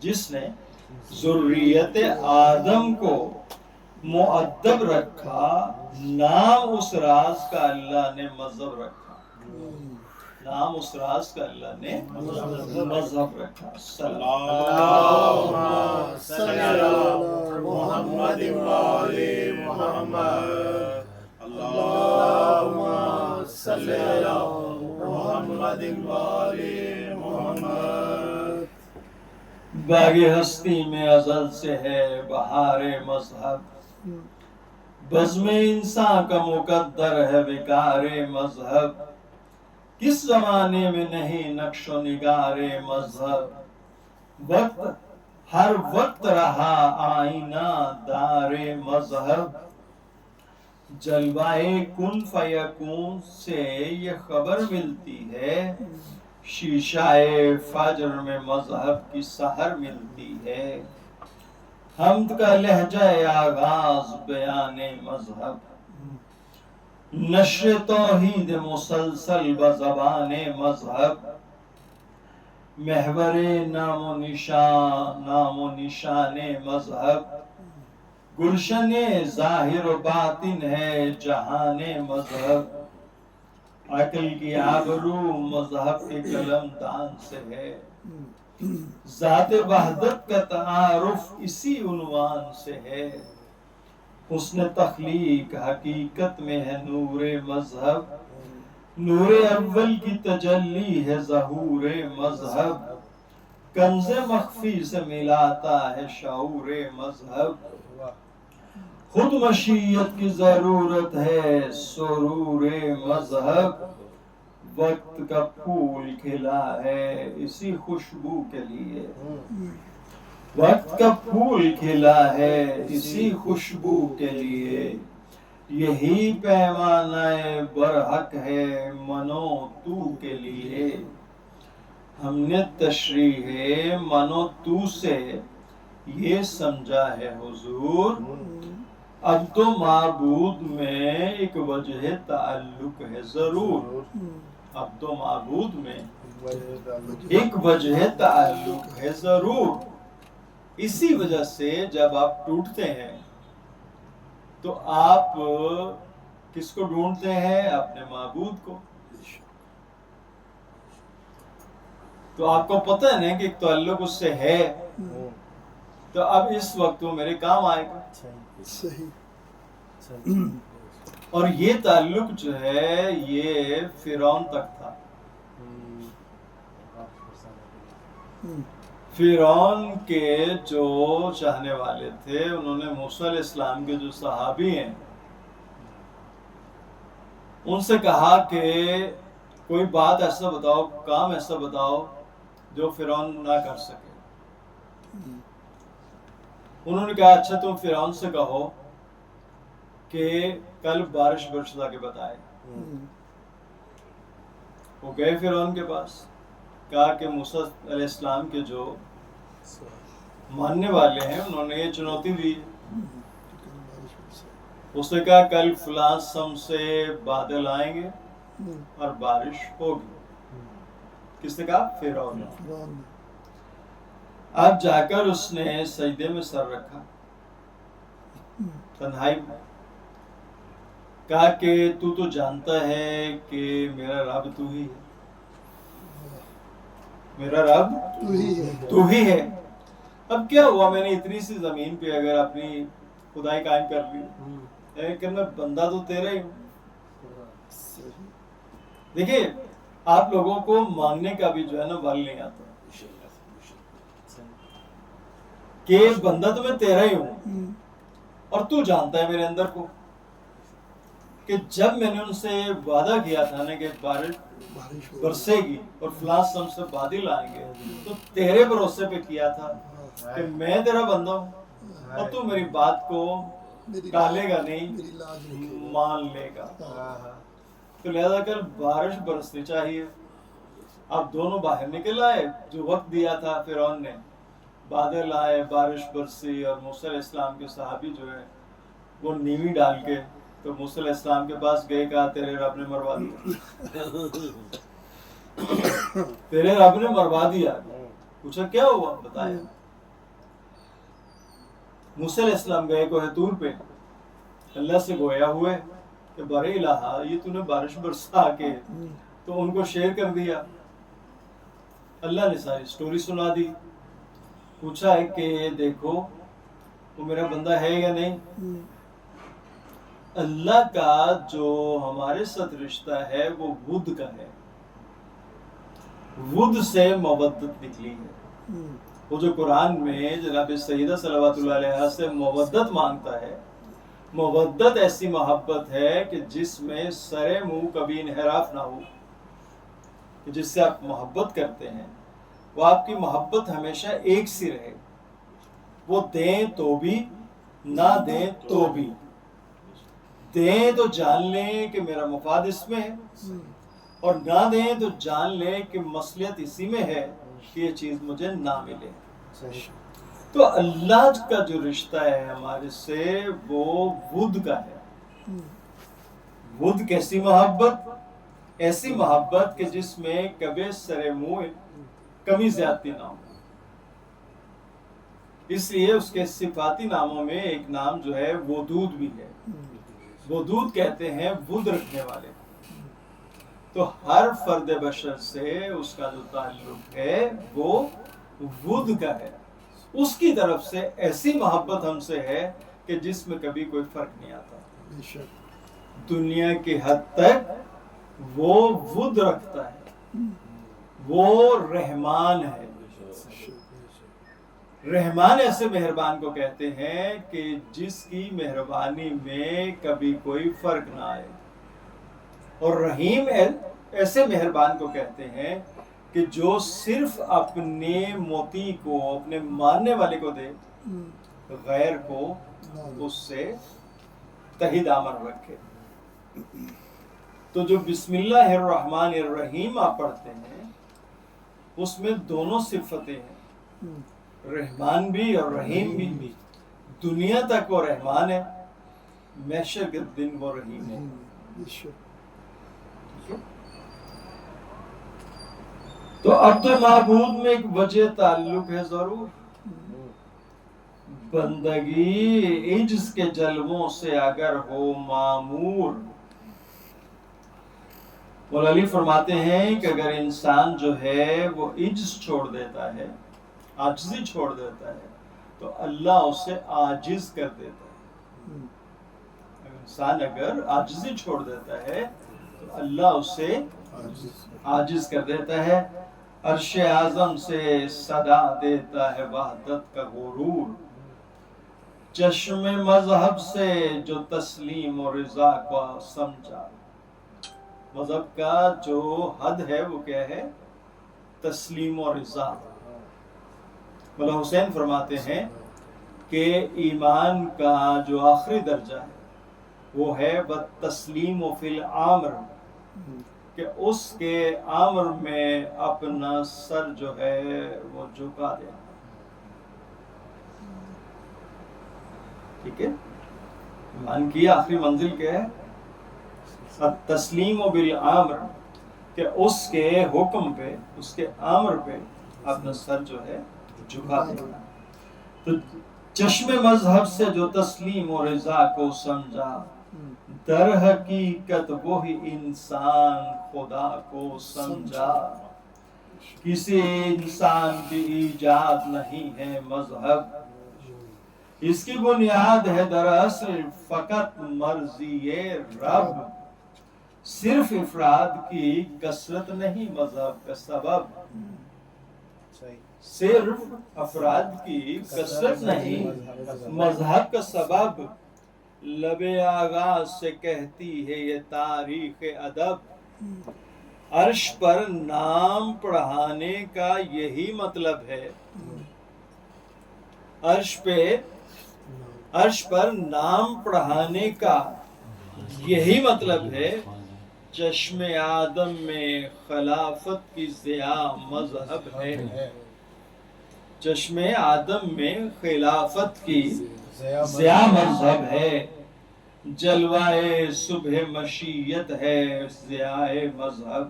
S1: جس نے ذریت آدم کو مؤدب رکھا، نام اس راز کا اللہ نے مذہب رکھا، نام اس راز کا اللہ نے مذہب رکھا۔
S2: اللہم صلی علی محمد وآل محمد، اللہم صلی علی محمد وآل محمد۔
S1: باغ ہستی میں ازل سے ہے بہار مذہب، بزم انسان کا مقدر ہے وقار مذہب، کس زمانے میں نہیں نقش و نگار مذہب، وقت ہر وقت رہا آئینہ دار مذہب، جلوائے کن فیکون سے یہ خبر ملتی ہے، شیشہ فجر میں مذہب کی سحر ملتی ہے، حمد کا لہجہ آغاز بیان مذہب، نشر توحید مسلسل بزبان مذہب، محور نام و نشان مذہب، گلشن ظاہر و باطن ہے جہان مذہب، عقل کی آبرو مذہب کے قلم دان سے ہے، ذات وحدت کا تعارف اسی عنوان سے ہے، حسن تخلیق حقیقت میں ہے نور مذہب، نور اول کی تجلی ہے ظہور مذہب، کنز مخفی سے ملاتا ہے شعور مذہب، خود مشیت کی ضرورت ہے سرور مذہب، وقت کا پھول کھلا ہے اسی خوشبو کے لیے، وقت کا پھول کھلا ہے اسی خوشبو کے لیے، یہی پیمانہ برحق ہے منو تو کے لیے، ہم نے تشریح منو تو سے یہ سمجھا ہے حضور، اب تو معبود میں ایک وجہ تعلق ہے ضرور، اب تو معبود میں ایک وجہ تعلق ہے ضرور. اسی وجہ سے جب آپ ٹوٹتے ہیں تو آپ کس کو ڈھونڈتے ہیں؟ اپنے معبود کو. تو آپ کو پتہ ہے نا کہ ایک تعلق اس سے ہے، تو اب اس وقت وہ میرے کام آئے گا.
S3: صحیح.
S1: اور یہ تعلق جو ہے یہ فرعون تک تھا. فرعون کے جو چاہنے والے تھے انہوں نے موسیٰ علیہ السلام کے جو صحابی ہیں ان سے کہا کہ کوئی بات ایسا بتاؤ، کام ایسا بتاؤ جو فرعون نہ کر سکے. انہوں نے کہا اچھا تم فرعون سے کہو کہ کل بارش برسا کے بتائے. وہ گئے فرعون کے پاس، کہا کہ موسیٰ علیہ السلام کے جو ماننے والے ہیں انہوں نے یہ چنوتی دی. اس نے کہا کل فلاں سم سے بادل آئیں گے اور بارش ہوگی. کس نے کہا؟ فرعون نے. اب جا کر اس نے سجدے میں سر رکھا تنہائی میں، کہا کہ تو جانتا ہے کہ میرا رب تو ہی ہے، میرا رب تو ہی ہے. اب کیا ہوا میں نے اتنی سی زمین پہ اگر اپنی خدائی قائم کر لی، لیکن میں بندہ تو تیرا ہی ہوں. دیکھیے آپ لوگوں کو مانگنے کا بھی جو ہے نا بل نہیں آتا کہ بندہ تو میں تیرا ہی ہوں، اور تو جانتا ہے میرے اندر کو کہ جب میں نے ان سے وعدہ کیا تھا نا کہ بارش برسے گی اور فلاں سم سے بادل آئیں گے، تو تیرے بھروسے پہ کیا تھا کہ میں تیرا بندہ ہوں اور تو میری بات کو ٹالے گا نہیں، مان لے گا. تو لہذا کل بارش برسنی چاہیے. اب دونوں باہر نکل آئے جو وقت دیا تھا فرعون نے، بادل آئے، بارش برسی، اور موسیٰ علیہ السلام کے صحابی جو ہے وہ نیوی ڈال کے تو موسیٰ علیہ السلام کے پاس گئے، کہا تیرے رب نے مروا دیا، تیرے رب نے مروا دیا. پوچھا کیا ہوا؟ بتایا. موسیٰ علیہ السلام گئے کوہ طور پہ، اللہ سے گویا ہوئے کہ برے الہا یہ تو نے بارش برسا کے تو ان کو شیئر کر دیا. اللہ نے ساری سٹوری سنا دی. پوچھا ہے کہ دیکھو وہ میرا بندہ ہے یا نہیں. اللہ کا جو ہمارے ساتھ رشتہ ہے وہ ود کا ہے، ود سے مودت نکلی ہے. وہ جو قرآن میں جناب سیدہ صلوات اللہ علیہ سے مودت مانگتا ہے، مودت ایسی محبت ہے کہ جس میں سر منہ کبھی انحراف نہ ہو، کہ جس سے آپ محبت کرتے ہیں وہ آپ کی محبت ہمیشہ ایک سی رہے. وہ دیں تو بھی نہ دیں تو بھی، دیں تو جان لیں کہ میرا مفاد اس میں ہے، اور نہ دیں تو جان لیں کہ مصلحت اسی میں ہے کہ یہ چیز مجھے نہ ملے. تو اللہ کا جو رشتہ ہے ہمارے سے وہ ود کا ہے. ود کیسی محبت؟ ایسی محبت کہ جس میں کبھی سر منہ کمی زیادتی نہ ہو. اس لیے اس کے صفاتی ناموں میں ایک نام جو ہے ودود بھی ہے. ودود کہتے ہیں ود رکھنے والے. تو ہر فرد بشر سے اس کا جو تعلق ہے وہ ود کا ہے. اس کی طرف سے ایسی محبت ہم سے ہے کہ جس میں کبھی کوئی فرق نہیں آتا. دنیا کی حد تک وہ ود رکھتا ہے. وہ رحمان ہے. رحمان ایسے مہربان کو کہتے ہیں کہ جس کی مہربانی میں کبھی کوئی فرق نہ آئے. اور رحیم ایسے مہربان کو کہتے ہیں کہ جو صرف اپنے موتی کو اپنے ماننے والے کو دے، غیر کو اس سے تہی دامن رکھے. تو جو بسم اللہ الرحمن الرحیم آپ پڑھتے ہیں اس میں دونوں صفتیں ہیں، رحمان بھی اور رحیم بھی. دنیا تک وہ رحمان ہے محشر کے دن وہ رحیم ہے. تو عبد و معبود میں ایک وجہ تعلق ہے ضرور. بندگی عجز کے جلووں سے اگر ہو معمور. مولا علی فرماتے ہیں کہ اگر انسان جو ہے وہ عجز چھوڑ دیتا ہے، عاجزی چھوڑ دیتا ہے، تو اللہ اسے عاجز کر دیتا ہے. انسان اگر عاجزی چھوڑ دیتا ہے تو اللہ اسے عاجز کر دیتا ہے. عرش اعظم سے صدا دیتا ہے وحدت کا غرور. چشم مذہب سے جو تسلیم و رضا کو سمجھا. مذہب کا جو حد ہے وہ کیا ہے؟ تسلیم و رضا. مولا حسین فرماتے ہیں کہ ایمان کا جو آخری درجہ ہے وہ ہے تسلیم و فی الامر، کہ اس کے امر میں اپنا سر جو ہے وہ جھکا دینا. ٹھیک ہے، ایمان کی آخری منزل کیا ہے؟ تسلیم و بالامر، کہ اس کے حکم پہ، اس کے امر پہ اپنا سر جو ہے جھکا دینا. تو چشم مذہب سے جو تسلیم و رضا کو سمجھا، در حقیقت وہی انسان خدا کو سمجھا. کسی انسان کی ایجاد نہیں ہے مذہب، اس کی بنیاد ہے دراصل فقط مرضی رب. صرف افراد کی کثرت نہیں مذہب کا سبب، صرف افراد کی کثرت نہیں مذہب کا سبب. لب آغاز سے کہتی ہے یہ تاریخ ادب، عرش پر نام پڑھانے کا یہی مطلب ہے. عرش پر نام پڑھانے کا یہی مطلب ہے. چشم آدم میں خلافت کی ضیاء مذہب ہے. چشم آدم میں خلافت کی ضیاء مذہب ہے. جلوائے صبح مشیت ہے ضیاء مذہب.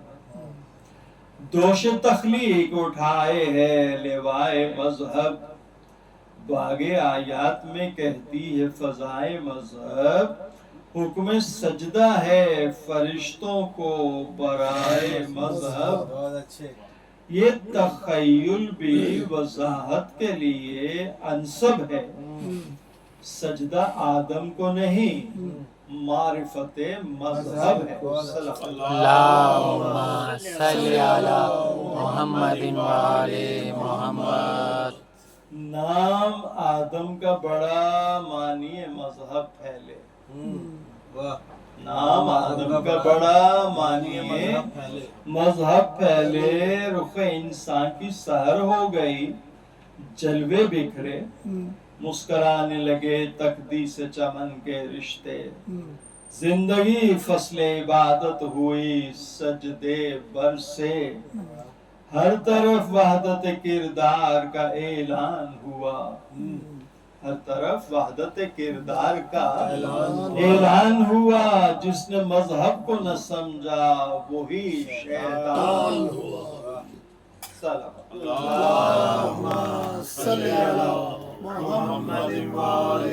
S1: دوش تخلیق اٹھائے ہے لوائے مذہب. باغ آیات میں کہتی ہے فضائے مذہب، حکم سجدہ ہے فرشتوں کو برائے مذہب. یہ تخیل بھی وضاحت کے لیے انسب ہے. سجدہ آدم کو نہیں، معرفت مذہب ہے.
S3: اللہم صلی علی محمد وآل محمد.
S1: نام آدم کا بڑا معنی ہے مذہب پھیلے. نام آدم کا بڑا معنی ہے مذہب پھیلے. رخ انسان کی سحر ہو گئی، جلوے بکھرے، مسکرانے لگے تقدیس چمن کے رشتے. زندگی فصل عبادت ہوئی سجدے برسے. ہر طرف وحدت کردار کا اعلان ہوا. ہر طرف وحدت کردار کا اعلان ہوا. جس نے مذہب کو نہ سمجھا وہی شیطان ہوا.
S2: اللہم صلی علی محمد وآل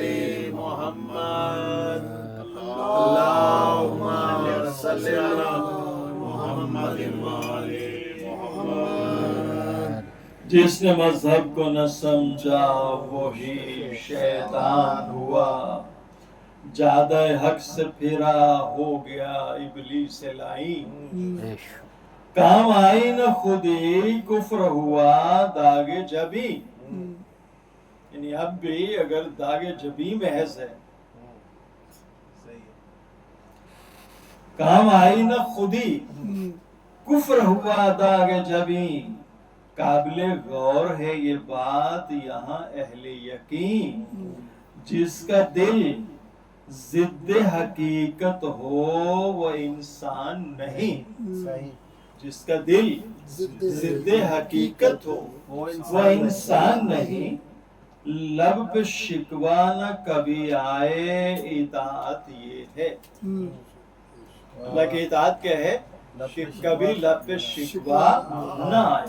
S2: محمد. اللہم صلی علی محمد وآل محمد.
S1: جس نے مذہب کو نہ سمجھا وہی شیطان ہوا. جادہ حق سے پھرا ہو گیا ابلیس لعین. کام آئی نہ خودی کفر ہوا داغ جبی. یعنی اب بھی اگر داغ جبی محض ہے، کام آئی نہ خودی کفر ہوا داغ جبی. قابل غور ہے یہ بات یہاں اہل یقین، جس کا دل ضد حقیقت ہو وہ انسان نہیں. جس کا دل ضد حقیقت ہو وہ انسان نہیں. لب پہ شکوہ نہ کبھی آئے، اطاعت یہ ہے۔ اللہ کی اطاعت کیا ہے؟ کہ کبھی لب پہ شکوہ نہ آئے،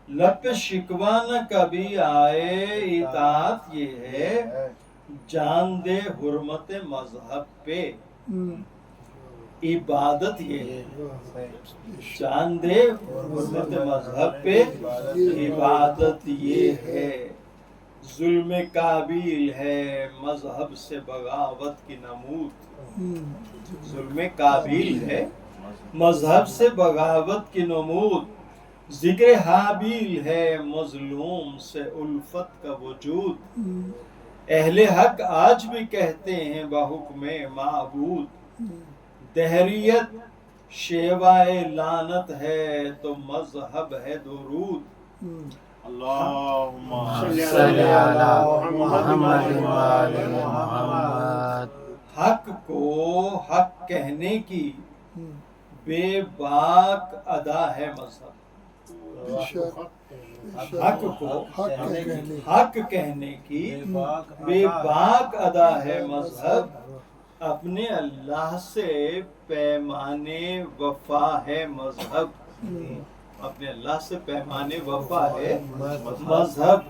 S1: لب پہ شکوہ نہ کبھی آئے، اطاعت یہ ہے۔ جان دے حرمت مذہب پہ، عبادت یہ ہے۔ جان دے حرمت مذہب پہ، عبادت یہ ہے۔ ظلم کابیل ہے مذہب سے بغاوت کی نمود، ظلم کابیل ہے مذہب سے بغاوت کی نمود۔ ذکر حابیل ہے مظلوم سے الفت کا وجود۔ اہل حق آج بھی کہتے ہیں بحکم معبود، دہریت شیوائے لعنت ہے تو مذہب ہے درود۔
S2: اللہم
S3: صلی علی محمد وآل محمد۔
S1: حق کو حق کہنے کی بے باک ادا ہے مذہب، حق کو حق کہنے کی بے باک ادا ہے مذہب۔ اپنے اللہ سے پیمانے وفا ہے مذہب، اپنے اللہ سے پیمانے وفا ہے مذہب۔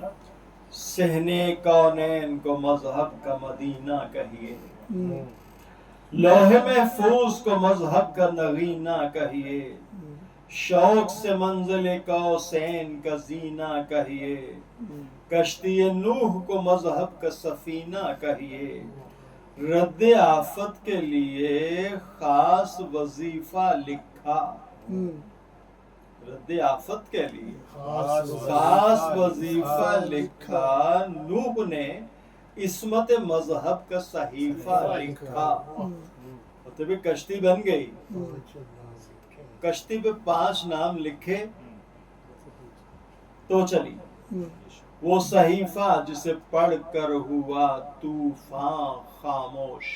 S1: صحنے کونین کو مذہب کا مدینہ کہیے، لوح محفوظ کو مذہب کا نغینہ کہیے، شوق سے منزل قوسین کا زینہ کہیے، کشتی نوح کو مذہب کا سفینہ کہیے۔ رد آفت کے لیے خاص وظیفہ لکھا، رد آفت کے لیے خاص وظیفہ لکھا، نوح نے عصمت مذہب کا صحیفہ لکھا۔ مطلب کشتی بن گئی، کشتی پہ 5 نام لکھے تو چلی۔ وہ صحیفہ جسے پڑھ کر ہوا طوفان خاموش،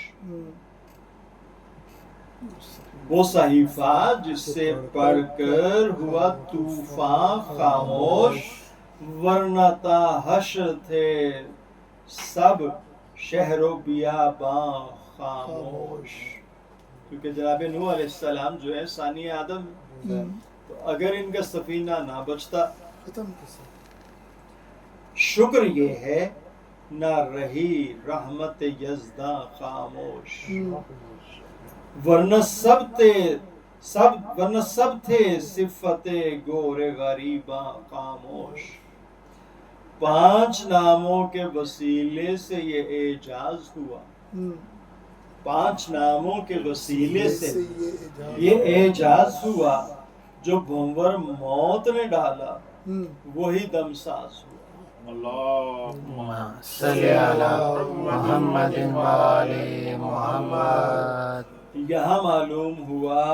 S1: وہ صحیفہ جسے پڑھ کر ہوا طوفان خاموش، ورنہ تا حشر تھے سب شہر و بیاباں خاموش۔ کیونکہ جناب نوح علیہ السلام جو ہے ثانی آدم، تو اگر ان کا سفینہ نہ بچتا، شکر یہ ہے نہ رہی رحمت یزداں خاموش، ورنہ سب تھے صفت گور غریباں خاموش۔ 5 ناموں کے وسیلے سے یہ اعجاز ہوا، 5 ناموں کے وسیلے سے یہ اعجاز ہوا، جو بھنور موت نے ڈالا وہی دمساز ہوا۔
S2: اللہم
S3: صلی علی محمد وآل محمد۔
S1: یہاں معلوم ہوا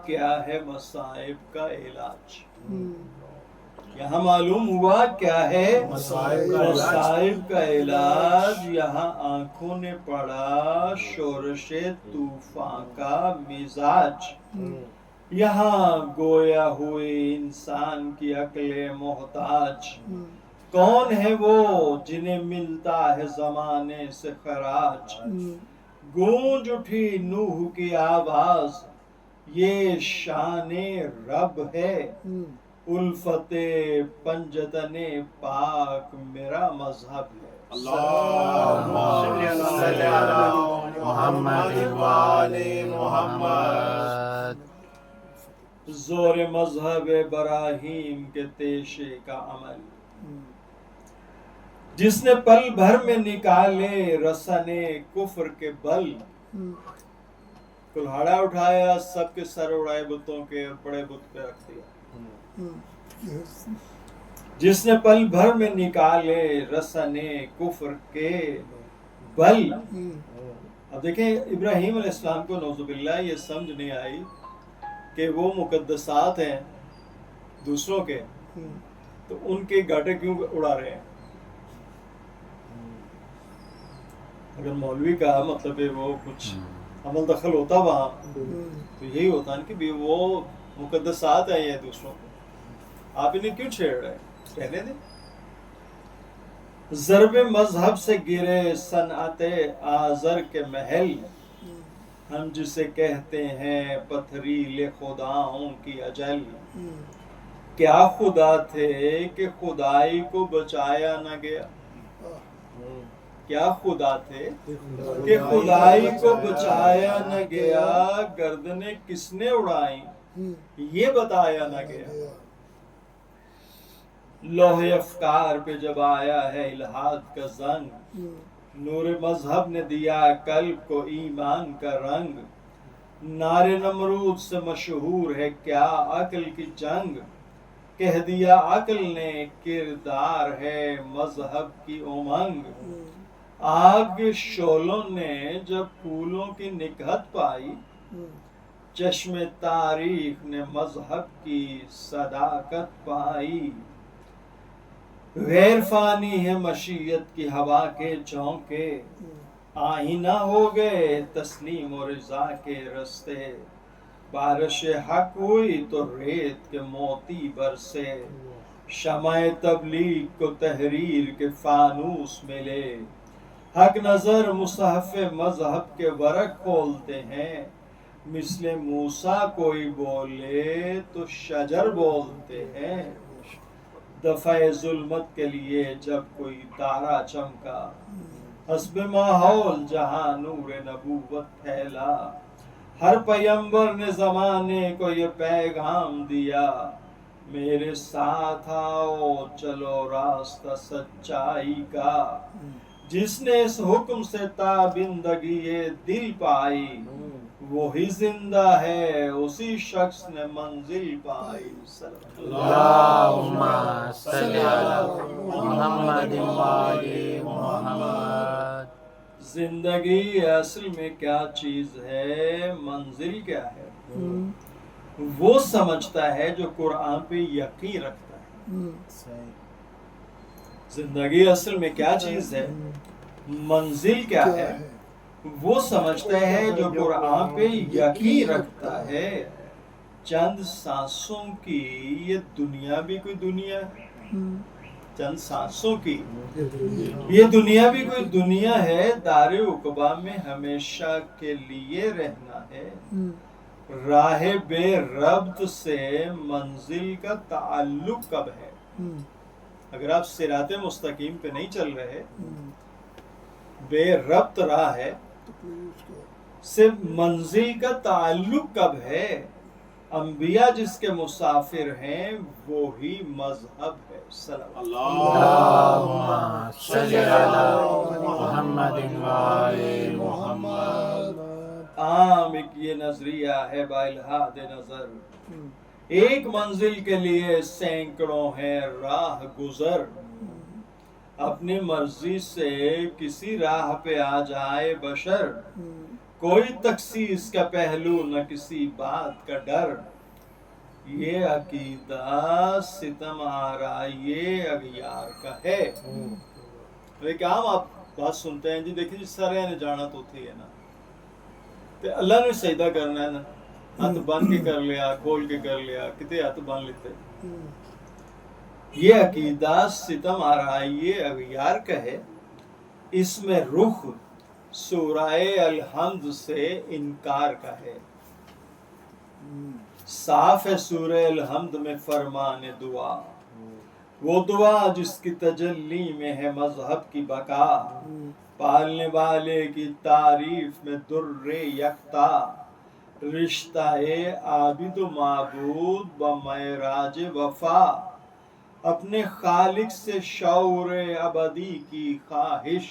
S1: کیا ہے مصائب کا علاج، یہاں معلوم ہوا کیا ہے مصائب کا علاج۔ یہاں آنکھوں نے پڑھا شورش طوفان کا مزاج، یہاں گویا ہوئے انسان کی عقل محتاج۔ کون ہے وہ جنہیں ملتا ہے زمانے سے خراج، گونج اٹھی نوح کی آواز، یہ شان رب ہے، الفت پنجتن پاک میرا مذہب ہے۔
S2: اللہم صلی علی محمد وآل محمد۔
S1: زور مذہب ابراہیم کے تیشے کا عمل، جس نے پل بھر میں نکالے رسنے کفر کے بل۔ کلہاڑا اٹھایا، سب کے سر اڑائے بتوں کے، اور بڑے بت پہ رکھ دیا۔ جس نے پل بھر میں نکالے رسنے کفر کے بل۔ اب دیکھیں ابراہیم علیہ السلام کو نعوذ باللہ یہ سمجھ نہیں آئی کہ وہ مقدسات ہیں دوسروں کے، تو ان کے گاٹے کیوں اڑا رہے ہیں۔ اگر مولوی کا مطلب ہے وہ کچھ عمل دخل ہوتا وہاں، تو یہی ہوتا ہے کہ وہ مقدسات ہیں یہ دوسروں کے، آپ انہیں کیوں چھیڑ رہے ہیں، کہنے دیں۔ ضرب مذہب سے گرے صنعت آزر کے محل، ہم جسے کہتے ہیں پتھریلے خداؤں کی اجل۔ کیا خدا تھے کہ خدائی کو بچایا نہ گیا، کیا خدا تھے کہ خدائی کو بچایا نہ گیا، گردنیں کس نے اڑائیں یہ بتایا نہ گیا۔ لوح افکار پہ جب آیا ہے الہاد کا زنگ، نور مذہب نے دیا قلب کو ایمان کا رنگ۔ نار نمرود سے مشہور ہے کیا عقل کی جنگ، کہہ دیا عقل نے کردار ہے مذہب کی امنگ۔ آگ کے شعلوں نے جب پھولوں کی نکہت پائی، چشم تاریخ نے مذہب کی صداقت پائی۔ غیر فانی ہے مشیت کی ہوا کے جھونکے، آئینہ ہو گئے تسلیم و رضا کے رستے۔ بارش حق ہوئی تو ریت کے موتی برسے، شمع تبلیغ کو تحریر کے فانوس ملے۔ حق نظر مصحف مذہب کے ورق کھولتے ہیں، مثل موسیٰ کوئی بولے تو شجر بولتے ہیں۔ دفع ظلمت کے لیے جب کوئی تارا چمکا، حسب ماحول جہاں نور نبوت پھیلا۔ ہر پیمبر نے زمانے کو یہ پیغام دیا، میرے ساتھ آؤ چلو راستہ سچائی کا۔ جس نے اس حکم سے تابندگی دل پائی، وہی زندہ ہے اسی شخص نے منزل پائی۔
S3: اللہم صلی علی محمد وآل محمد۔
S1: زندگی اصل میں کیا چیز ہے، منزل کیا ہے، وہ سمجھتا ہے جو قرآن پہ یقین رکھتا ہے۔ زندگی اصل میں کیا چیز ہے، منزل کیا ہے، وہ سمجھتا ہے جو قرآن پہ یقین رکھتا ہے۔ چند سانسوں کی یہ دنیا بھی کوئی دنیا ہے، چند سانسوں کی یہ دنیا بھی کوئی دنیا ہے، دار عقبہ میں ہمیشہ کے لیے رہنا ہے۔ راہ بے ربط سے منزل کا تعلق کب ہے؟ اگر آپ صراط مستقیم پہ نہیں چل رہے، بے ربط راہ ہے، سے منزل کا تعلق کب ہے؟ انبیاء جس کے مسافر ہیں وہی مذہب ہے۔
S3: اللہم صلی علی محمد وآل محمد۔
S1: عام ایک یہ نظریہ ہے با الہاد نظر، ایک منزل کے لیے سینکڑوں ہیں راہ گزر۔ اپنی مرضی سے کسی راہ پہ آ جائے بشر، کوئی تخصیص کا پہلو نہ کسی بات کا ڈر۔ یہ عقیدہ ستم آرائیے اغیار کا ہے۔ ایک عام آپ بات سنتے ہیں جی، دیکھیں جی سارے نے جانا تو تھی ہے نا، تے اللہ نے سجدہ کرنا ہے نا، ہاتھ بن کے کر لیا، کھول کے کر لیا، کتے ہاتھ بن لیتے۔ یہ عقیدہ ستم آرائیے اغیار کا ہے، اس میں رخ سورہ الحمد سے انکار کا ہے۔ صاف ہے سورہ الحمد میں فرمان دعا، وہ دعا جس کی تجلی میں ہے مذہب کی بقا۔ پالنے والے کی تعریف میں در یکتا، رشتہ عابد و معبود بمعراج وفا۔ اپنے خالق سے شعور ابدی کی خواہش،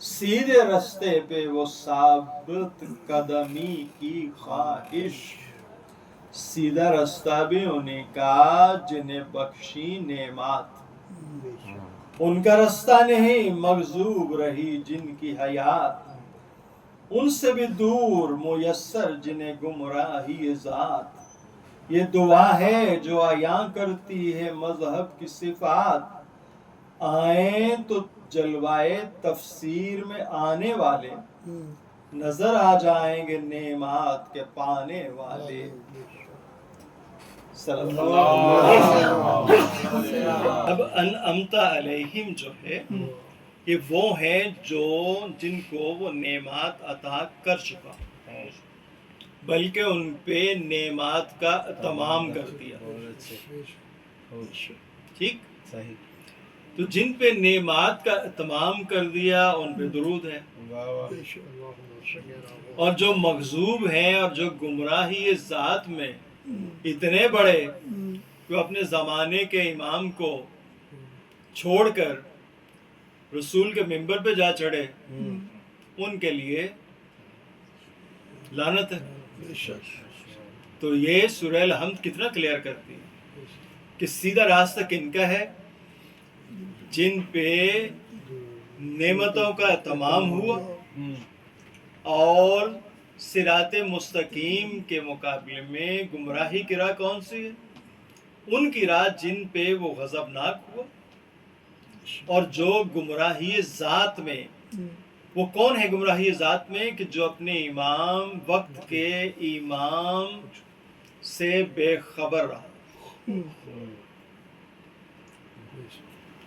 S1: سیدھے رستے پہ وہ ثابت قدمی کی خواہش۔ سیدھا رستہ بھی انہیں کا جنہیں بخشی نعمات، ان کا رستہ نہیں مغضوب رہی جن کی حیات۔ ان سے بھی دور میسر جنہیں گمراہی ذات۔ یہ دعا ہے جو عیاں کرتی ہے مذہب کی صفات۔ آئیں تو جلوائے تفسیر میں آنے والے، نظر آ جائیں گے نعمات کے پانے والے۔ صلی اللہ علیہ وسلم۔ اب انعمت علیہم جو ہے یہ وہ ہیں جو جن کو وہ نعمات عطا کر چکا، بلکہ ان پہ نعمات کا تمام کر دیا. ٹھیک، تو جن پہ نعمات کا تمام کر دیا ان پہ درود ہے. اور جو مغضوب ہیں اور جو گمراہی ذات میں اتنے بڑے کہ وہ اپنے زمانے کے امام کو چھوڑ کر رسول کے منبر پہ جا چڑھے، ان کے لیے لعنت ہے. تو یہ سورہ الحمد کتنا کلیئر کرتی ہے کہ سیدھا راستہ کن کا ہے؟ جن پہ نعمتوں کا تمام ہوا اور صراط مستقیم کے مقابلے میں گمراہی کی راہ کون سی ہے؟ ان کی راہ جن پہ وہ غضبناک ہوا. اور جو گمراہی ذات میں، وہ کون ہے گمراہی ذات میں؟ کہ جو اپنے امام، وقت کے امام سے بے خبر رہا.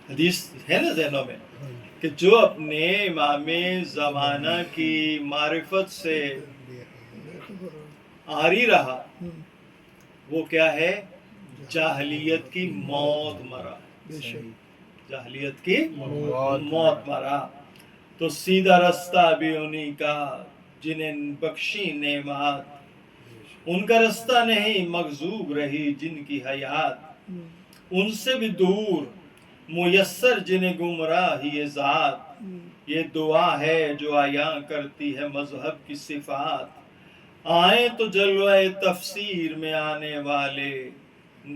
S1: حدیث ہے نا ذہنوں میں کہ جو اپنے امام زمانہ کی معرفت سے عاری رہا وہ کیا ہے؟ جاہلیت کی موت مرا. جاہلیت کی موت مرا. تو سیدھا رستہ بھی انہی کا جنہیں بخشی نعمات، ان کا رستہ نہیں مغضوب رہی جن کی حیات. ان سے بھی دور میسر جنہیں گمراہی ذات. یہ دعا ہے جو عیاں کرتی ہے مذہب کی صفات. آئیں تو جلوہ تفسیر میں آنے والے،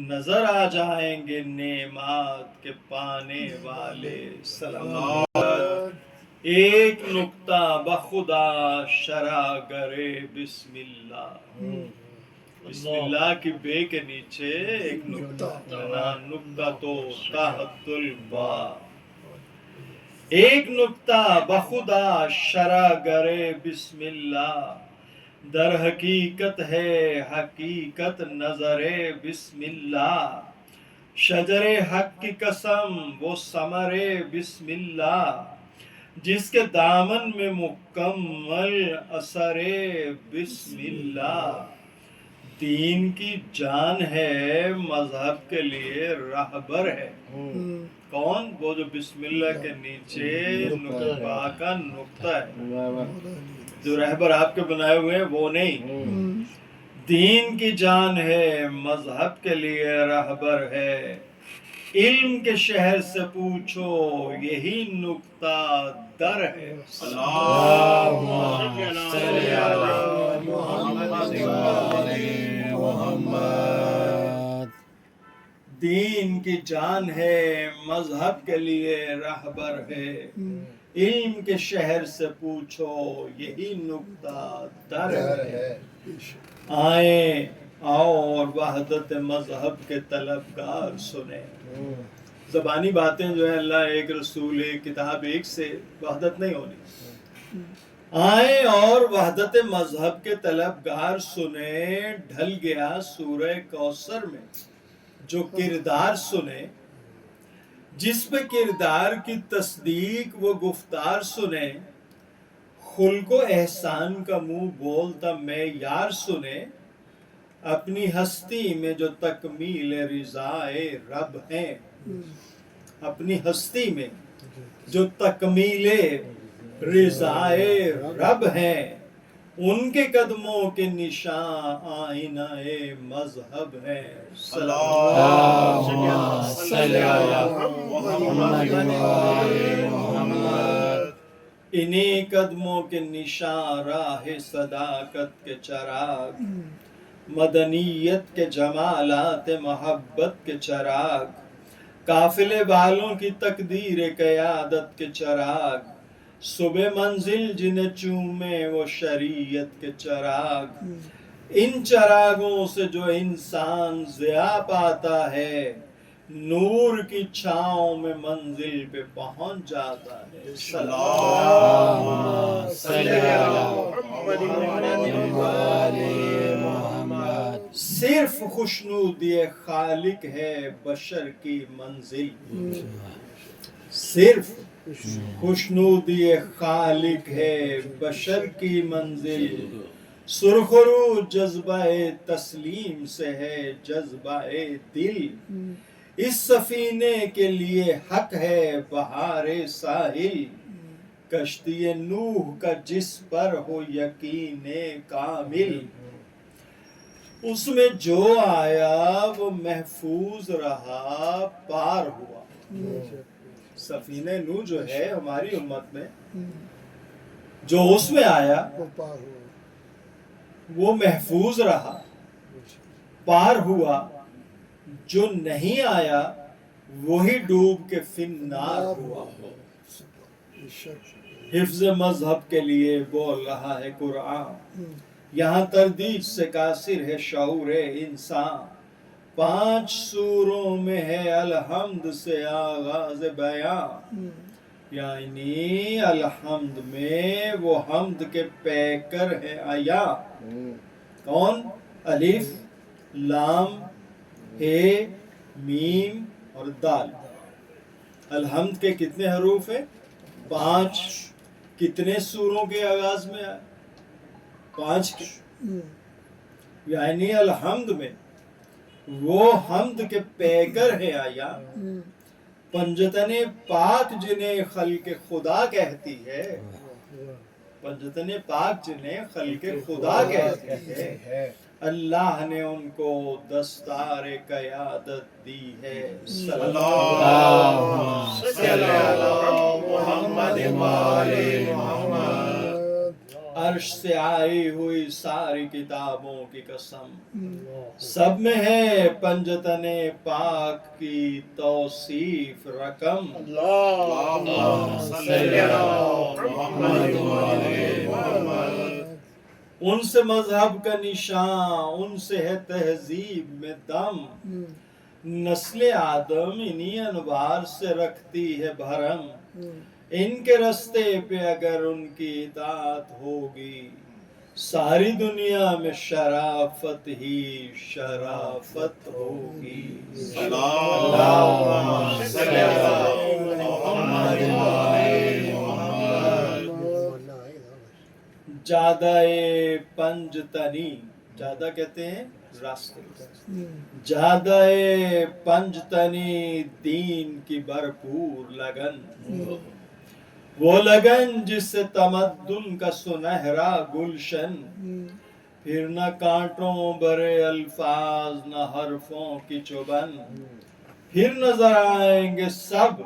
S1: نظر آ جائیں گے نعمات کے پانے والے. سلام. ایک نکتہ بخدا شرع گرے بسم اللہ. بسم اللہ کی بے کے نیچے ایک نکتہ تو تحت البا. ایک نکتہ بخدا شرع گرے بسم اللہ. در حقیقت ہے حقیقت نظر بسم اللہ. شجر حق کی قسم وہ ثمر بسم اللہ. جس کے دامن میں مکمل اثر بسم اللہ. دین کی جان ہے مذہب کے لیے رہبر ہے. کون؟ وہ جو بسم اللہ کے نیچے با کا نقطہ ہے. جو رہبر آپ کے بنائے ہوئے ہیں وہ نہیں. دین کی جان ہے مذہب کے لیے رہبر ہے. علم کے شہر سے پوچھو یہی نقطہ در ہے.
S3: اللہم صلی علی محمد.
S1: دین کی جان ہے مذہب کے لیے رہبر ہے. علم کے شہر سے پوچھو یہی نقطہ در ہے. آئیں اور وحدت مذہب کے طلبگار سنیں. زبانی باتیں جو ہے اللہ ایک رسول ایک کتاب ایک سے وحدت نہیں ہونی. آئیں اور وحدت مذہب کے طلبگار سنیں. ڈھل گیا سورہ کوثر میں جو کردار سنے. جس پہ کردار کی تصدیق وہ گفتار سنے. خلق و احسان کا منہ بولتا میں یار سنے. اپنی ہستی میں جو تکمیل رضائے رب ہیں. اپنی ہستی میں جو تکمیل رضائے رب ہیں. ان کے قدموں کے نشان آئینہ مذہب ہیں.
S3: اللہم صلی علی محمد.
S1: انہی قدموں کے نشان راہ صداقت کے چراغ. مدنیت کے جمالات محبت کے چراغ. قافلے والوں کی تقدیر قیادت کے چراغ. صبح منزل جنہیں چومے وہ شریعت کے چراغ. ان چراغوں سے جو انسان ضیاء پاتا ہے نور کی چھاؤں میں منزل پہ پہنچ جاتا ہے.
S3: اللہم صلی علی محمد.
S1: صرف خوشنودی خالق ہے بشر کی منزل، صرف خوشنودی خالق ہے بشر کی منزل، سرخرو جذبہ تسلیم سے ہے جذبہ دل، اس سفینے کے لیے حق ہے بہار ساحل، کشتی نوح کا جس پر ہو یقین کامل، اس میں جو آیا وہ محفوظ رہا پار ہوا۔ سفینہ نوح جو ہے ہماری امت میں جو اس میں آیا وہ محفوظ رہا پار ہوا، جو نہیں آیا وہی ڈوب کے فنار ہوا۔ حفظ مذہب کے لیے بول رہا ہے قرآن، یہاں تردید سے کاسر ہے شعور انسان، 5 سوروں میں ہے الحمد سے آغاز بیان، یعنی الحمد میں وہ حمد کے پیکر ہے آیا، کون؟ الف لام ہے میم اور دال۔ الحمد کے کتنے حروف ہیں؟ 5۔ کتنے سوروں کے آغاز میں آئے؟ 5 کے، یعنی الحمد میں وہ حمد کے پیکر ہے آیا، پنجتن پاک جنہیں خلق خدا کہتی ہے، پنجتن پاک جنہیں خلق خدا کہتی ہے، اللہ نے ان کو دستار قیادت دی ہے۔ صلی
S3: اللہم
S2: صلی علی محمد وآل محمد۔
S1: عرش سے آئی ہوئی ساری کتابوں کی قسم، سب میں ہے پنجتن پاک کی توصیف رقم،
S2: اللہم صلی علی محمد وآل محمد۔
S1: ان سے مذہب کا نشان، ان سے ہے تہذیب میں دم، نسل آدم انہی انوار سے رکھتی ہے بھرم، ان کے رستے پہ اگر ان کی اطاعت ہوگی ساری دنیا میں شرافت ہی شرافت ہوگی۔
S2: اللہم صلی علی محمد وآل محمد۔
S1: جادہ پنجتنی، جادہ کہتے ہیں راستے، جادہ پنجتنی دین کی بھرپور لگن، وہ لگن جس سے تمدن کا سنہرا گلشن، پھر نہ کانٹوں برے الفاظ نہ حرفوں کی چبن، پھر نظر آئیں گے سب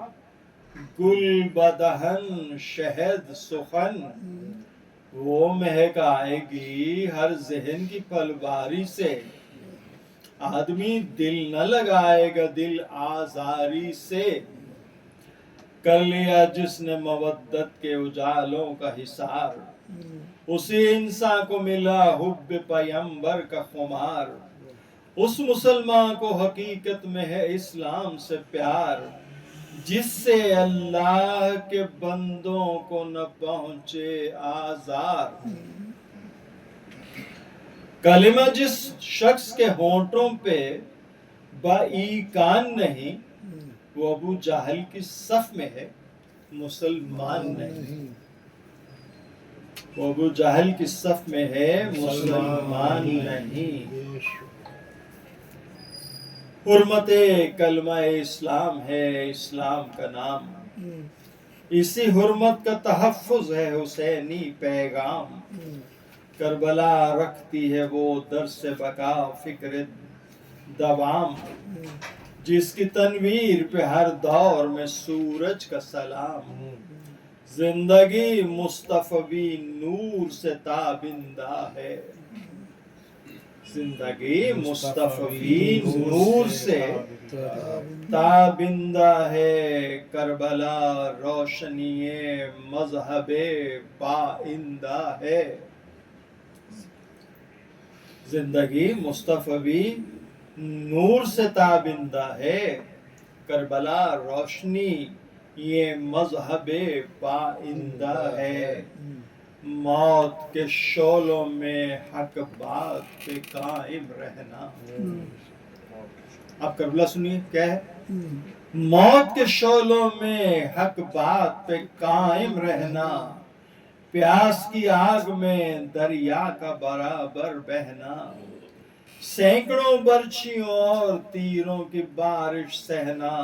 S1: گل بدہن شہد سخن، وہ مہک آئے گی ہر ذہن کی پھلواری سے، آدمی دل نہ لگائے گا دل آزاری سے، کر لیا جس نے مودت کے اجالوں کا حصار، اسی انسان کو ملا حب پیمبر کا خمار، اس مسلمان کو حقیقت میں ہے اسلام سے پیار، جس سے اللہ کے بندوں کو نہ پہنچے آزار، کلمہ جس شخص کے ہونٹوں پہ بائیکان نہیں وہ ابو جہل کی صف میں ہے مسلمان نہیں، وہ ابو جہل کی صف میں ہے مسلمان نہیں۔ حرمت کلمہ اسلام ہے اسلام کا نام، اسی حرمت کا تحفظ ہے حسینی پیغام، کربلا رکھتی ہے وہ درس بقا فکر دوام، جس کی تنویر پہ ہر دور میں سورج کا سلام، زندگی مصطفی نور سے تابندہ ہے، زندگی مصطفی نور سے تابندہ ہے، کربلا روشنی مذہب پائندہ ہے، زندگی مصطفی نور سے تابندہ ہے، کربلا روشنی یہ مذہب پائندہ ہے، موت کے شعلوں میں حق بات پہ قائم رہنا. آپ کربلا سنیے کیا ہے. موت کے شعلوں میں حق بات پہ قائم رہنا، پیاس کی آگ میں دریا کا برابر بہنا، سینکڑوں برچھیوں اور تیروں کی بارش سہنا،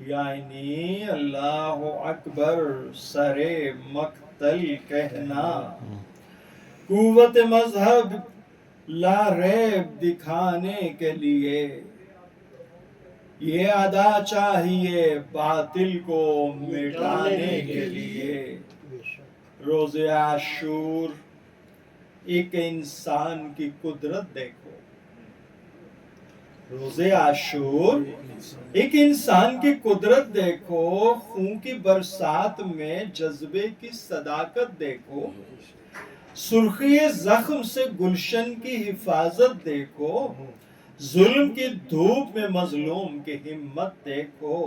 S1: یعنی اللہ اکبر سرے مقتل کہنا. قوت مذہب لا ریب دکھانے کے لیے، یہ ادا چاہیے باطل کو مٹانے کے لیے. روز عاشور ایک انسان کی قدرت دیکھو. روز عاشور ایک انسان کی قدرت دیکھو، خون کی برسات میں جذبے کی صداقت دیکھو، سرخی زخم سے گلشن کی حفاظت دیکھو، ظلم کی دھوپ میں مظلوم کی ہمت دیکھو.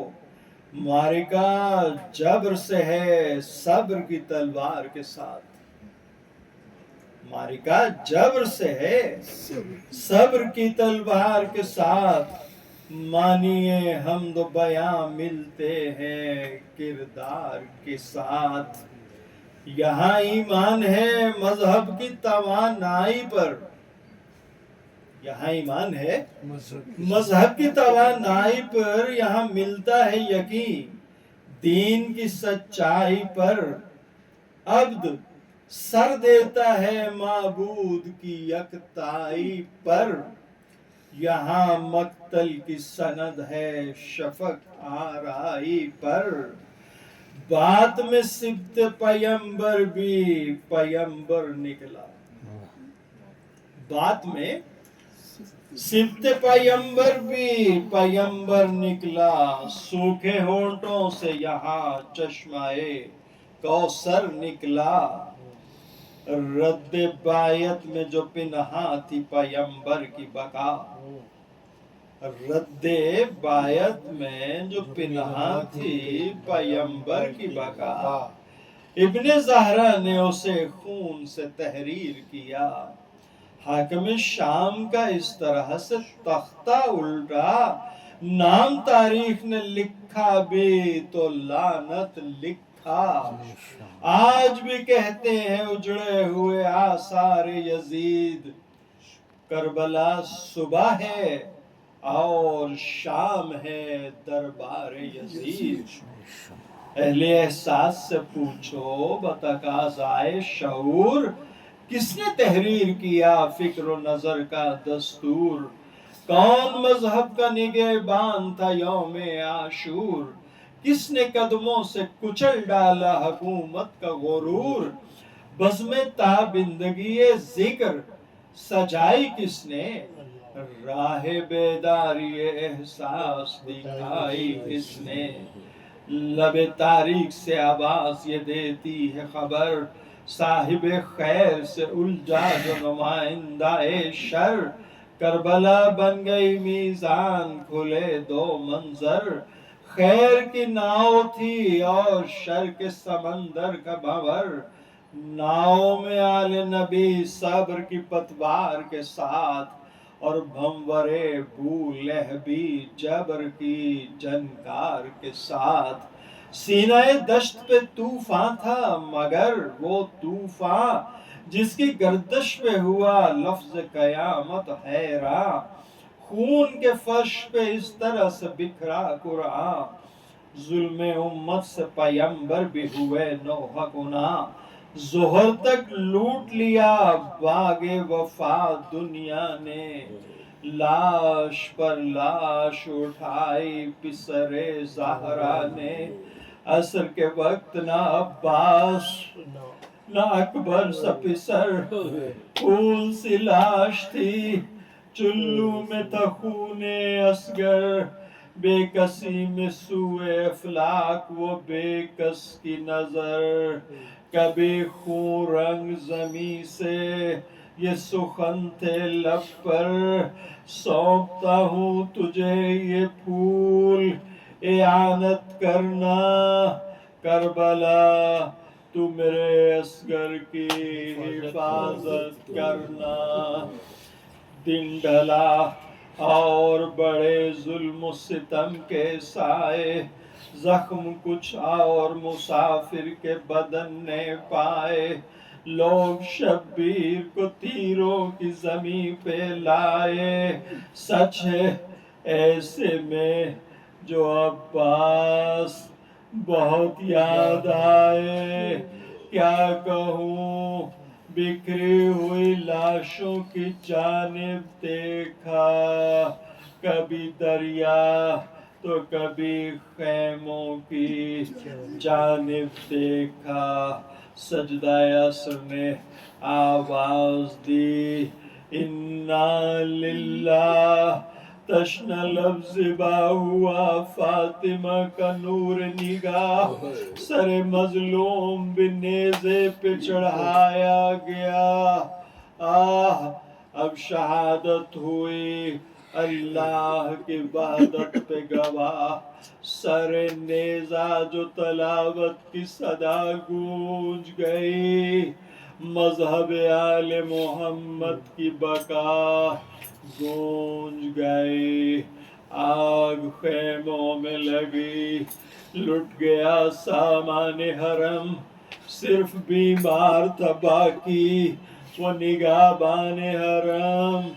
S1: معرکہ جبر سے ہے صبر کی تلوار کے ساتھ. معرکہ جبر سے ہے صبر کی تلوار کے ساتھ. مانیے حمد و بیاں ملتے ہیں کردار کے ساتھ. یہاں ایمان ہے مذہب کی توانائی پر. یہاں ایمان ہے مذہب کی توانائی پر. یہاں ملتا ہے یقین دین کی سچائی پر. عبد سر دیتا ہے معبود کی یکتائی پر. یہاں مقتل کی سند ہے شفق آرائی پر. بات میں سبت پیمبر بھی پیمبر نکلا. بات میں سبت پیمبر بھی پیمبر نکلا. سوکھے ہونٹوں سے یہاں چشمہ کوثر نکلا. رد بایت میں جو پنہاں تھی پیمبر کی بقا. رد بایت میں جو پنہاں تھی پیمبر کی بقا. ابن زہرا نے اسے خون سے تحریر کیا. حاکم شام کا اس طرح سے تختہ الٹا. نام تاریخ نے لکھا بھی تو لعنت لکھا. آج بھی کہتے ہیں اجڑے ہوئے آثار یزید، کربلا صبح ہے اور شام ہے دربار یزید. اہل احساس سے پوچھو بتقاضائے شعور، کس نے تحریر کیا فکر و نظر کا دستور؟ کون مذہب کا نگہبان تھا یوم عاشور؟ کس نے قدموں سے کچل ڈالا حکومت کا غرور؟ بزم تابندگی ذکر سجائی کس نے؟ راہ بیداری احساس دکھائی کس نے؟ لب تاریخ سے آواز یہ دیتی ہے خبر، صاحب خیر سے الجھا جو نمائندہ شر. کربلا بن گئی میزان کھلے دو منظر. خیر کی ناؤ تھی اور شر کے سمندر کا بھنور. ناؤ میں آل نبی صبر کی پتوار کے ساتھ، اور بھنورے بو لہبی جبر کی جنکار کے ساتھ. سینہ دشت پہ طوفان تھا مگر وہ طوفان جس کی گردش پہ ہوا لفظ قیامت حیراں. خون کے فرش پہ اس طرح سے بکھرا قرآن، ظلم امت سے پیمبر بھی ہوئے نوحہ گناہ. ظہر تک لوٹ لیا باغ وفا دنیا نے، لاش پر لاش اٹھائی پسر زہرا نے. عصر کے وقت نہ عباس نہ اکبر سا پسر، خون سی لاش تھی چلو میں تھا خون اصغر. بے کسی میں سوئے افلاک وہ بے کس کی نظر. کبھی خون رنگ زمیں سے یہ سخن تھے لب پر، سونپتا ہوں تجھے یہ پھول اعانت کرنا کربلا تو میرے اصغر کی حفاظت کرنا. دن ڈھلا اور بڑے ظلم و ستم کے سائے، زخم کچھ اور مسافر کے بدن نے پائے. لوگ شبیر کو تیروں کی زمین پہ لائے. سچ ہے ایسے میں جو عباس بہت یاد آئے. کیا کہوں بکھری ہوئی لاشوں کی جانب دیکھا، کبھی دریا تو کبھی خیموں کی جانب دیکھا. سجدہ عصر نے آواز دی انا للہ. تشنہ لفظ با ہوا فاطمہ کا نور نگاہ. سر مظلوم بھی نیزے پہ چڑھایا گیا. آہ اب شہادت ہوئی اللہ کی وحدت پہ گواہ. سر نیزہ جو تلاوت کی صدا گونج گئی، مذہب آل محمد کی بقا گونج گئی. آگ خیموں میں لگی، لٹ گیا سامان حرم. صرف بیمار تھا باقی وہ نگہبان حرم.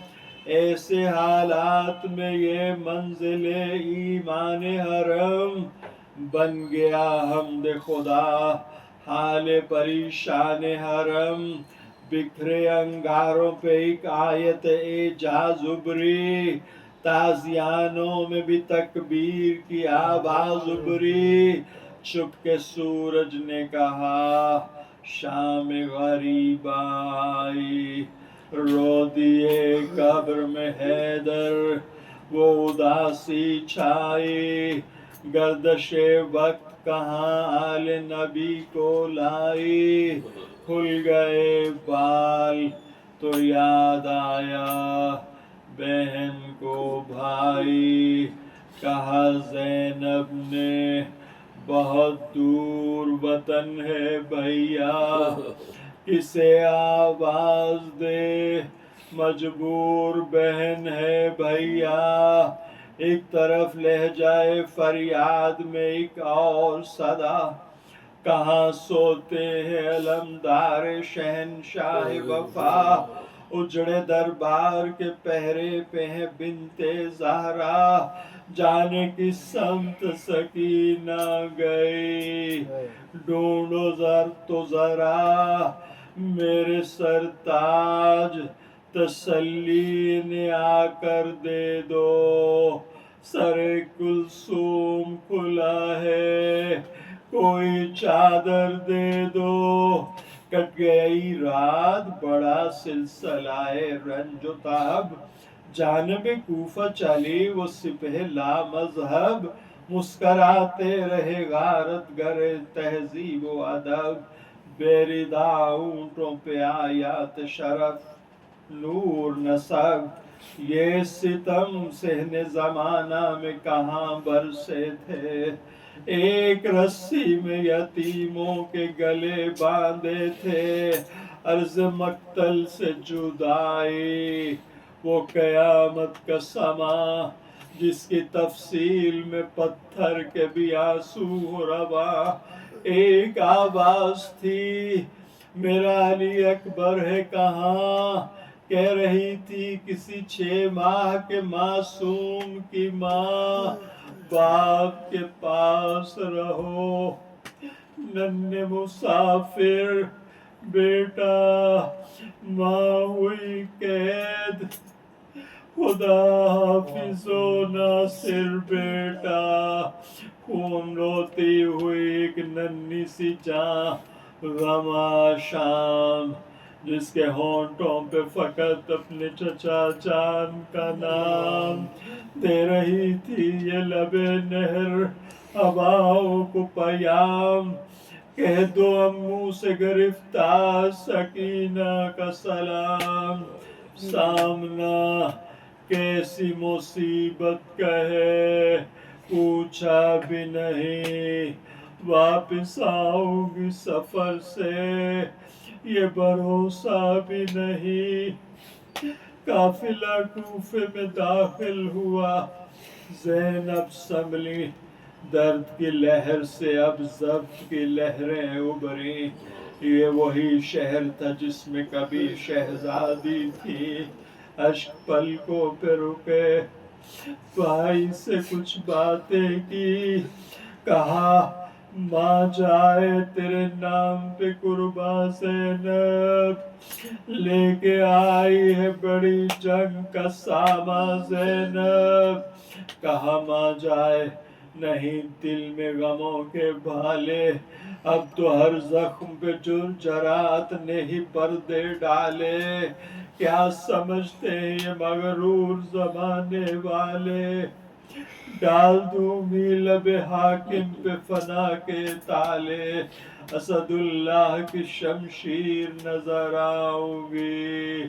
S1: ایسے حالات میں یہ منزل ایمان حرم بن گیا حمد خدا حال پریشان حرم. بکھرے انگاروں پہ ایک آیت اعجاز ابری، تازیانوں میں بھی تکبیر کی آواز ابری. چھپ کے سورج نے کہا شام غریب آئی. رو دیے قبر میں حیدر وہ اداسی چھائی. گردش وقت کہاں آل نبی کو لائی. کھل گئے بال تو یاد آیا بہن کو بھائی. کہا زینب نے بہت دور وطن ہے بھیا، کسے آواز دے مجبور بہن ہے بھیا. ایک طرف لہجائے فریاد میں ایک اور صدا، کہاں سوتے ہیں علمدار شہنشاہ وفا. اجڑے دربار کے پہرے پہ ہے بنت زہرا. جانے کی سمت سکینہ گئی، ڈھونڈو زر تو ذرا میرے سرتاج. تسلی نے آ کر دے دو، سر کلثوم کھلا ہے کوئی چادر دے دو. کٹ گئی رات بڑا سلسلہ رنج و تعب. جانب کوفہ چلی وہ سپہ لا مذہب. مسکراتے رہے غارت گر تہذیب و ادب. بیردا اونٹوں پہ آیات شرف نور نسب. یہ ستم صحن زمانہ میں کہاں برسے تھے. ایک رسی میں یتیموں کے گلے باندھے تھے. عرض مقتل سے جدائی وہ قیامت کا سما، جس کی تفصیل میں پتھر کے بھی آنسو رواں. ایک آواز تھی میرا علی اکبر ہے کہاں. کہہ رہی تھی کسی 6 ماہ کے معصوم کی ماں، باپ کے پاس رہو ننھے مسافر. بیٹا ماں ہوئی قید، خدا حافظ و ناصر بیٹا. خون روتی ہوئی ایک ننھی سی جان غم شام، جس کے ہونٹوں پہ فقط اپنے چچا جان کا نام. دے رہی تھی یہ لب نہر ہواؤں کو پیام، کہہ دو امو سے گرفتار سکینہ کا سلام. سامنا کیسی مصیبت کہے پوچھا بھی نہیں، واپس آؤں گی سفر سے یہ بھروسہ بھی نہیں۔ قافلہ کوفے میں داخل ہوا، زینب سنبھلی، درد کی لہر سے اب ضبط کی لہریں ابھری۔ یہ وہی شہر تھا جس میں کبھی شہزادی تھی۔ اشک پلکوں پہ رکے، بھائی سے کچھ باتیں کی، کہا ماں جائے تیرے نام پہ قربان زینب، لے کے آئی ہے بڑی جنگ کا سامان زینب۔ کہا ماں جائے نہیں دل میں غموں کے بھالے، اب تو ہر زخم پہ جرات نے ہی پردے ڈالے۔ کیا سمجھتے ہیں یہ مغرور زمانے والے، ڈال دوں گی لب حاکم پہ فنا کے تالے، اسد اللہ کی شمشیر نظر آؤں گی،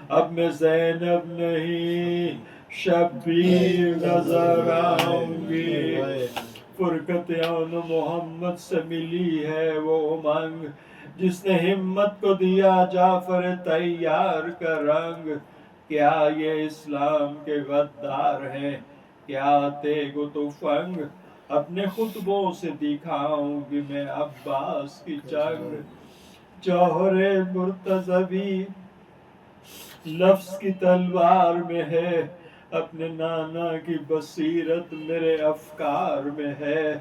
S1: اب میں زینب نہیں شبیر نظر آؤں گی۔ فرقت ان محمد سے ملی ہے وہ امنگ، جس نے ہمت کو دیا جعفر طیار کا رنگ۔ کیا یہ اسلام کے غدار ہیں، کیا تیغ و تفنگ، اپنے خطبوں سے دکھاؤں گی میں عباس کی جنگ۔ جوہر مرتضوی لفظ کی تلوار میں ہے، اپنے نانا کی بصیرت میرے افکار میں ہے۔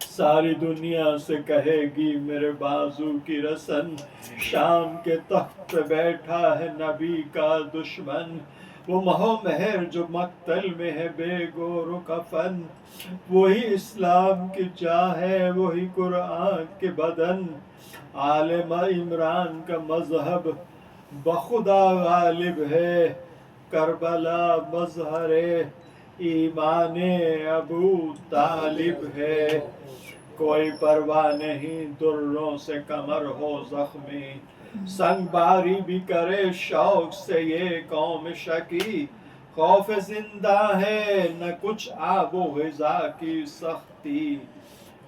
S1: ساری دنیا سے کہے گی میرے بازو کی رسن، شام کے تخت پہ بیٹھا ہے نبی کا دشمن۔ وہ مہو مہر جو مقتل میں ہے بے گور و کفن، وہی اسلام کی جاہ ہے وہی قرآن کے بدن۔ عالم عمران کا مذہب بخدا غالب ہے، کربلا مظہر ایمان ابو طالب ہے۔ کوئی پرواہ نہیں دروں سے کمر ہو زخمی، سنگ باری بھی کرے شوق سے یہ قوم شکی۔ خوف زندہ ہے نہ کچھ آب و غذا کی سختی،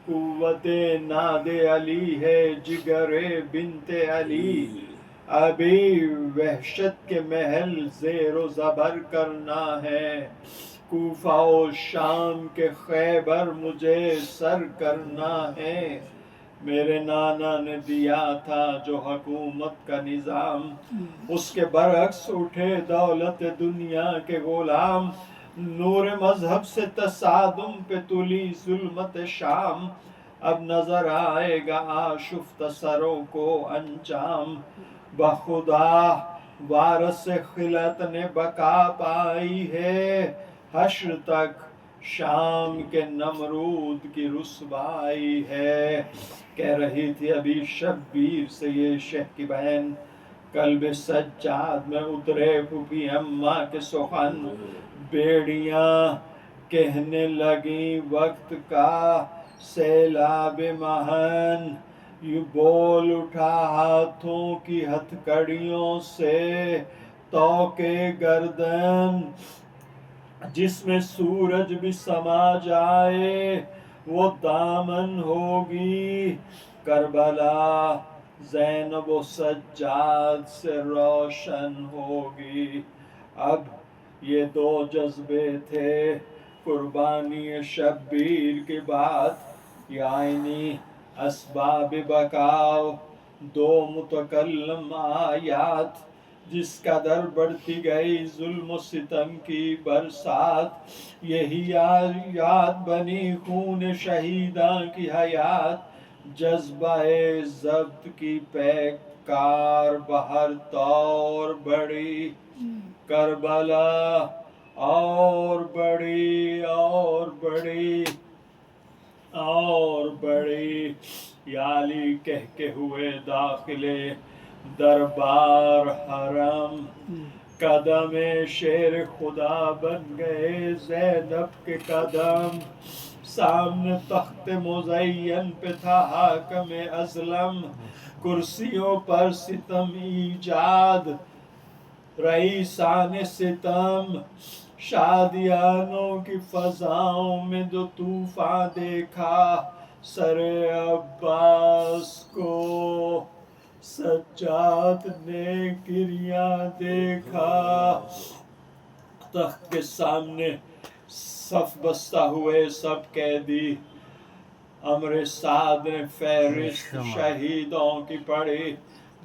S1: قوت ناد علی ہے جگر بنت علی۔ ابھی وحشت کے محل زیر و زبر کرنا ہے، کوفہ و شام کے خیبر مجھے سر کرنا ہے۔ میرے نانا نے دیا تھا جو حکومت کا نظام، اس کے برعکس اٹھے دولت دنیا کے غلام۔ نور مذہب سے تصادم پہ تلی ظلمت شام، اب نظر آئے گا آشفتہ سروں کو انجام۔ بخدا وارث خلعت نے بقا پائی ہے، حشر تک شام کے نمرود کی رسوائی ہے۔ کہہ رہی تھی ابھی شبیر سے یہ شہ کی بہن، قلب سجاد میں اترے پھوپھی اماں کے سخن۔ بیڑیاں کہنے لگیں وقت کا سیلاب مہن، یوں بول اٹھا ہاتھوں کی ہتھ کڑیوں سے توق گردن۔ جس میں سورج بھی سما جائے وہ دامن ہوگی، کربلا زینب و سجاد سے روشن ہوگی۔ اب یہ دو جذبے تھے، قربانی شبیر کی بات، یعنی اسباب بقاؤ، دو متکلم آیات، جس قدر بڑھتی گئی ظلم و ستم کی برسات، یہی یاد بنی خون شہیداں کی حیات۔ جذبہ ضبط کی پیکار بہر طور بڑی، کربلا اور بڑی اور بڑی اور بڑی۔ یالی کہہ کے ہوئے داخلے دربار حرم، قدم شیر خدا بن گئے زینب کے قدم۔ سامنے تخت مزین پہ تھا حاکم ازلم، کرسیوں پر ستم ایجاد رئیسان ستم۔ شادیانوں کی فضاؤں میں دو طوفان دیکھا، سر عباس کو سجاد نے گریاں دیکھا، تخت کے سامنے صف بستہ ہوئے سب قیدی، امر سعد نے فہرست شہیدوں کی پڑھی،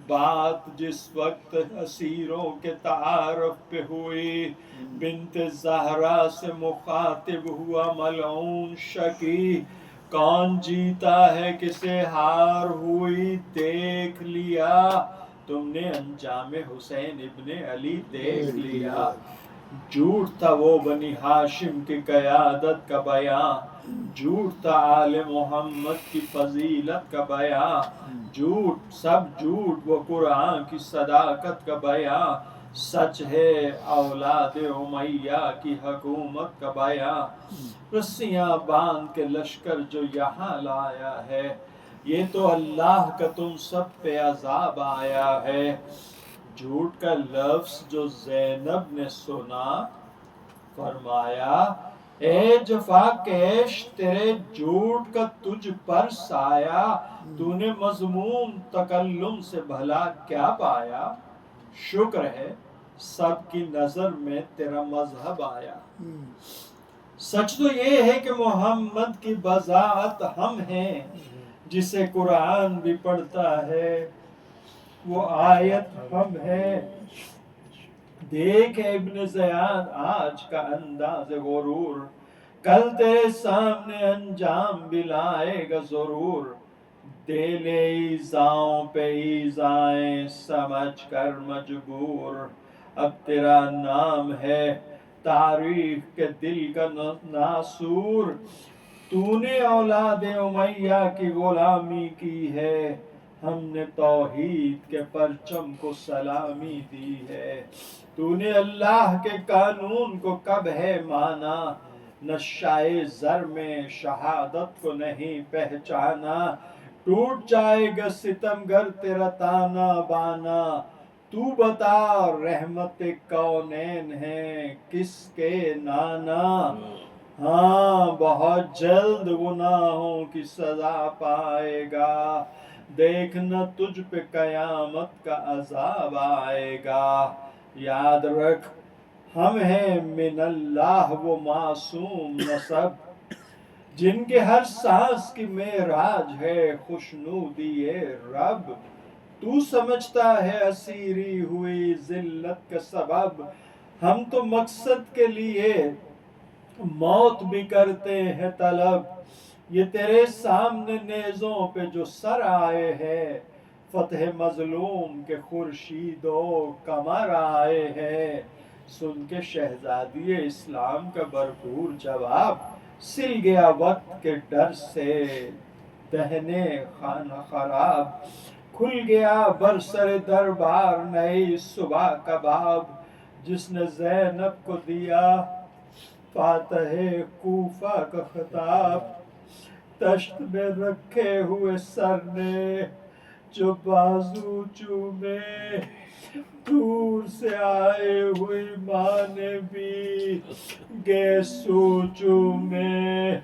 S1: بات جس وقت اسیروں کے تعارف پہ ہوئی، بنت زہرا سے مخاطب ہوا ملعون شکی، کون جیتا ہے کسے ہار ہوئی دیکھ لیا، تم نے انجام حسین ابن علی دیکھ لیا، جھوٹ تھا وہ بنی ہاشم کی قیادت کا بیان، جھوٹ تھا آل محمد کی فضیلت کا بیان، جھوٹ سب جھوٹ وہ قرآن کی صداقت کا بیان، سچ ہے اولاد امیہ کی حکومت کا بیان، رسیاں باندھ کے لشکر جو یہاں لایا ہے، یہ تو اللہ کا تم سب پہ عذاب آیا ہے، جھوٹ کا لفظ جو زینب نے سنا، فرمایا اے جفا کیش تیرے جھوٹ کا تجھ پر سایہ، تو نے مضمون تکلم سے بھلا کیا پایا، شکر ہے سب کی نظر میں تیرا مذہب آیا، سچ تو یہ ہے کہ محمد کی بضاعت ہم ہیں، جسے قرآن بھی پڑھتا ہے وہ آیت ہم ہے، دیکھ ابن زیاد آج کا انداز غرور، کل تیرے سامنے انجام بھی لائے گا ضرور، دے لے ایذاؤں پہ ایذائیں سمجھ کر مجبور، اب تیرا نام ہے تاریخ کے دل کا ناسور، تو نے اولاد امیہ کی غلامی کی ہے، ہم نے توحید کے پرچم کو سلامی دی ہے، تو نے اللہ کے قانون کو کب ہے مانا، نشائے زر میں شہادت کو نہیں پہچانا، ٹوٹ جائے گا ستمگر تیرا تانا بانا، تو بتا رحمت کونین ہے کس کے نانا، ہاں بہت جلد گناہوں کی سزا پائے گا، دیکھنا تجھ پہ قیامت کا عذاب آئے گا، یاد رکھ ہم ہیں من اللہ وہ معصوم نسب، جن کے ہر سانس کی معراج ہے خوشنودی رب، تو سمجھتا ہے اسیری ہوئی ذلت کا سبب، ہم تو مقصد کے لیے موت بھی کرتے ہیں طلب، یہ تیرے سامنے نیزوں پہ جو سر آئے ہیں، فتح مظلوم کے خورشید و قمر آئے ہیں، سن کے شہزادی اسلام کا بھرپور جواب، سل گیا وقت کے ڈر سے دہنے خانہ خراب، کھل گیا برسر دربار نئی صبح کا باب، جس نے زینب کو دیا فاتح کوفہ کا خطاب، تشت میں رکھے ہوئے سر نے جو بازو چومے، دور سے آئے ہوئی ماں نے بھی گیسو چومے،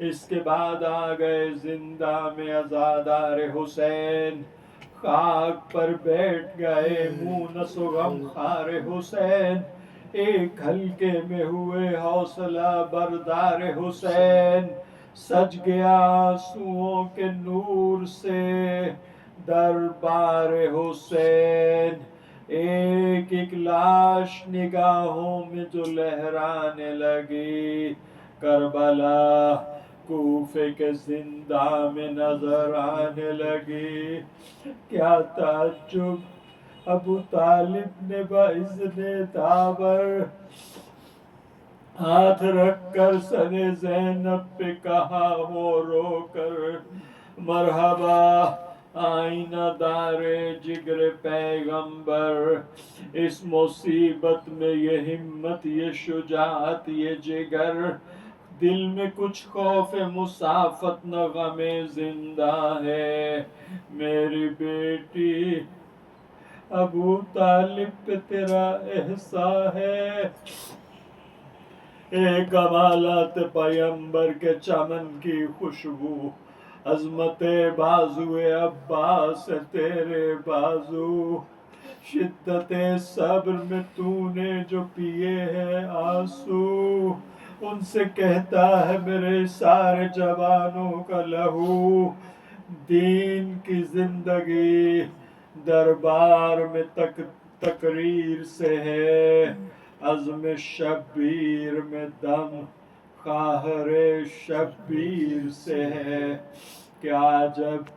S1: اس کے بعد آ گئے زندہ میں عزادار حسین، خاک پر بیٹھ گئے مونس و غم خار حسین، ایک حلقے میں ہوئے حوصلہ بردار حسین، سج گیا آنسوؤں کے نور سے دربار حسین، ایک ایک لاش نگاہوں میں جو لہرانے لگی، کربلا کوفے کے زندہ میں نظر آنے لگی، کیا تعجب ابو طالب نے باذن داور ہاتھ رکھ کر سر زینب پہ کہا وہ رو کر، مرحبا آئینہ دار جگر پیغمبر، اس مصیبت میں یہ ہمت یہ شجاعت یہ جگر، دل میں کچھ خوف مسافت نہ غم زندہ ہے، میری بیٹی ابو طالب پہ تیرا احسان ہے، اے کمالات پیمبر کے چمن کی خوشبو، عظمت بازو عباس ہے تیرے بازو، شدت صبر میں تو نے جو پیے ہیں آنسو، ان سے کہتا ہے میرے سارے جوانوں کا لہو، دین کی زندگی دربار میں تقریر سے ہے، عزم شبیر میں دم خواہر شبیر سے ہے، کیا جب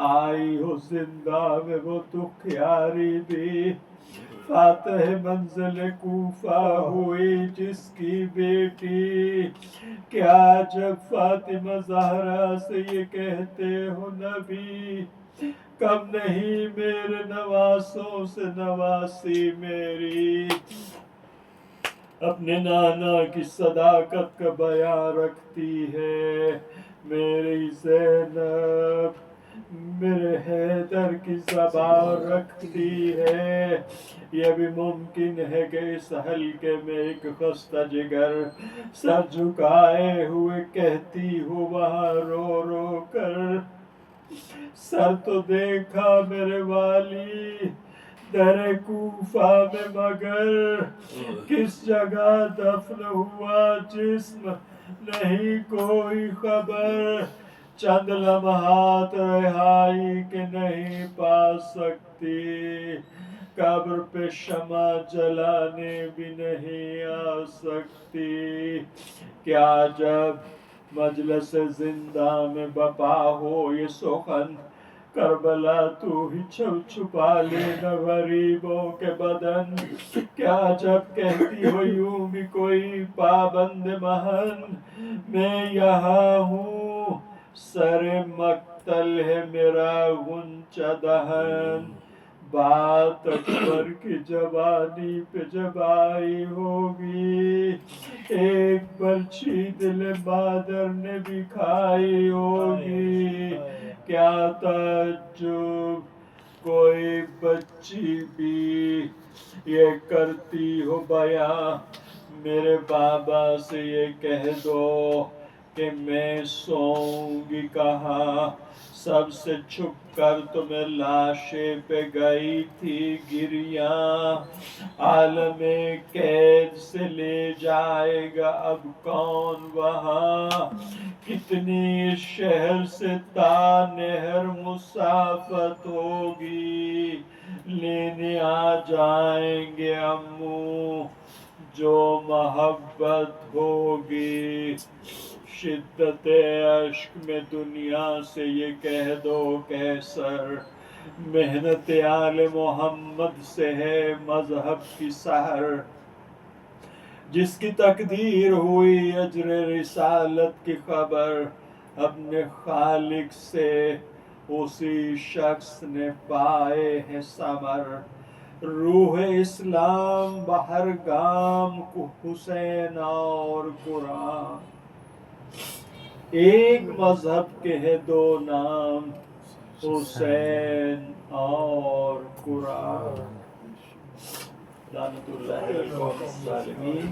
S1: آئی ہو زندہ میں وہ دکھیاری بھی، فاتح منزل کوفہ ہوئی جس کی بیٹی، کیا جب فاطمہ زہرا سے یہ کہتے ہو نبی، کم نہیں میرے نواسوں سے نواسی میری، اپنے نانا کی صداقت کا بیان رکھتی ہے میری زینب، میرے حیدر کی زبان رکھتی ہے، یہ بھی ممکن ہے کہ اس حلقے میں ایک خستہ جگر سر جھکائے ہوئے کہتی ہو وہاں رو رو کر، سر تو دیکھا میرے والی در کوفہ میں مگر، کس جگہ دفن ہوا جسم نہیں کوئی خبر، چند لمحات رہائی کے نہیں پا سکتی، قبر پہ شمع جلانے بھی نہیں آ سکتی، کیا جب مجلس زندہ میں بپا ہو یہ سخن، کربلا تو ہی چھپا لینا غریبوں کے بدن، کیا جب کہتی ہو یوں بھی کوئی پابند محن، میں یہاں ہوں سر مقتل ہے میرا غنچہ دہن، بات اکبر کی جوانی پہ جب آئی ہوگی، ایک برچھی دل مادر نے بھی کھائی ہوگی، کیا تعجب کوئی بچی بھی یہ کرتی ہو بیاں، میرے بابا سے یہ کہہ دو کہ میں سوؤں گی کہاں، سب سے چھپ کر تو میں لاشے پہ گئی تھی گریاں، عالم قید سے لے جائے گا اب کون وہاں، کتنی اس شہر سے تا نہر مسافت ہوگی، لینے آ جائیں گے امو جو محبت ہوگی، شدت عشق میں دنیا سے یہ کہہ دو قیصر، محنت آل محمد سے ہے مذہب کی سحر، جس کی تقدیر ہوئی اجر رسالت کی خبر، اپنے خالق سے اسی شخص نے پائے ہیں ثمر، روح اسلام بہر گام کو حسین اور قرآن، ایک مذہب کے ہیں دو نام حسین اور قرآن، لعنت اللہ علی الظالمین۔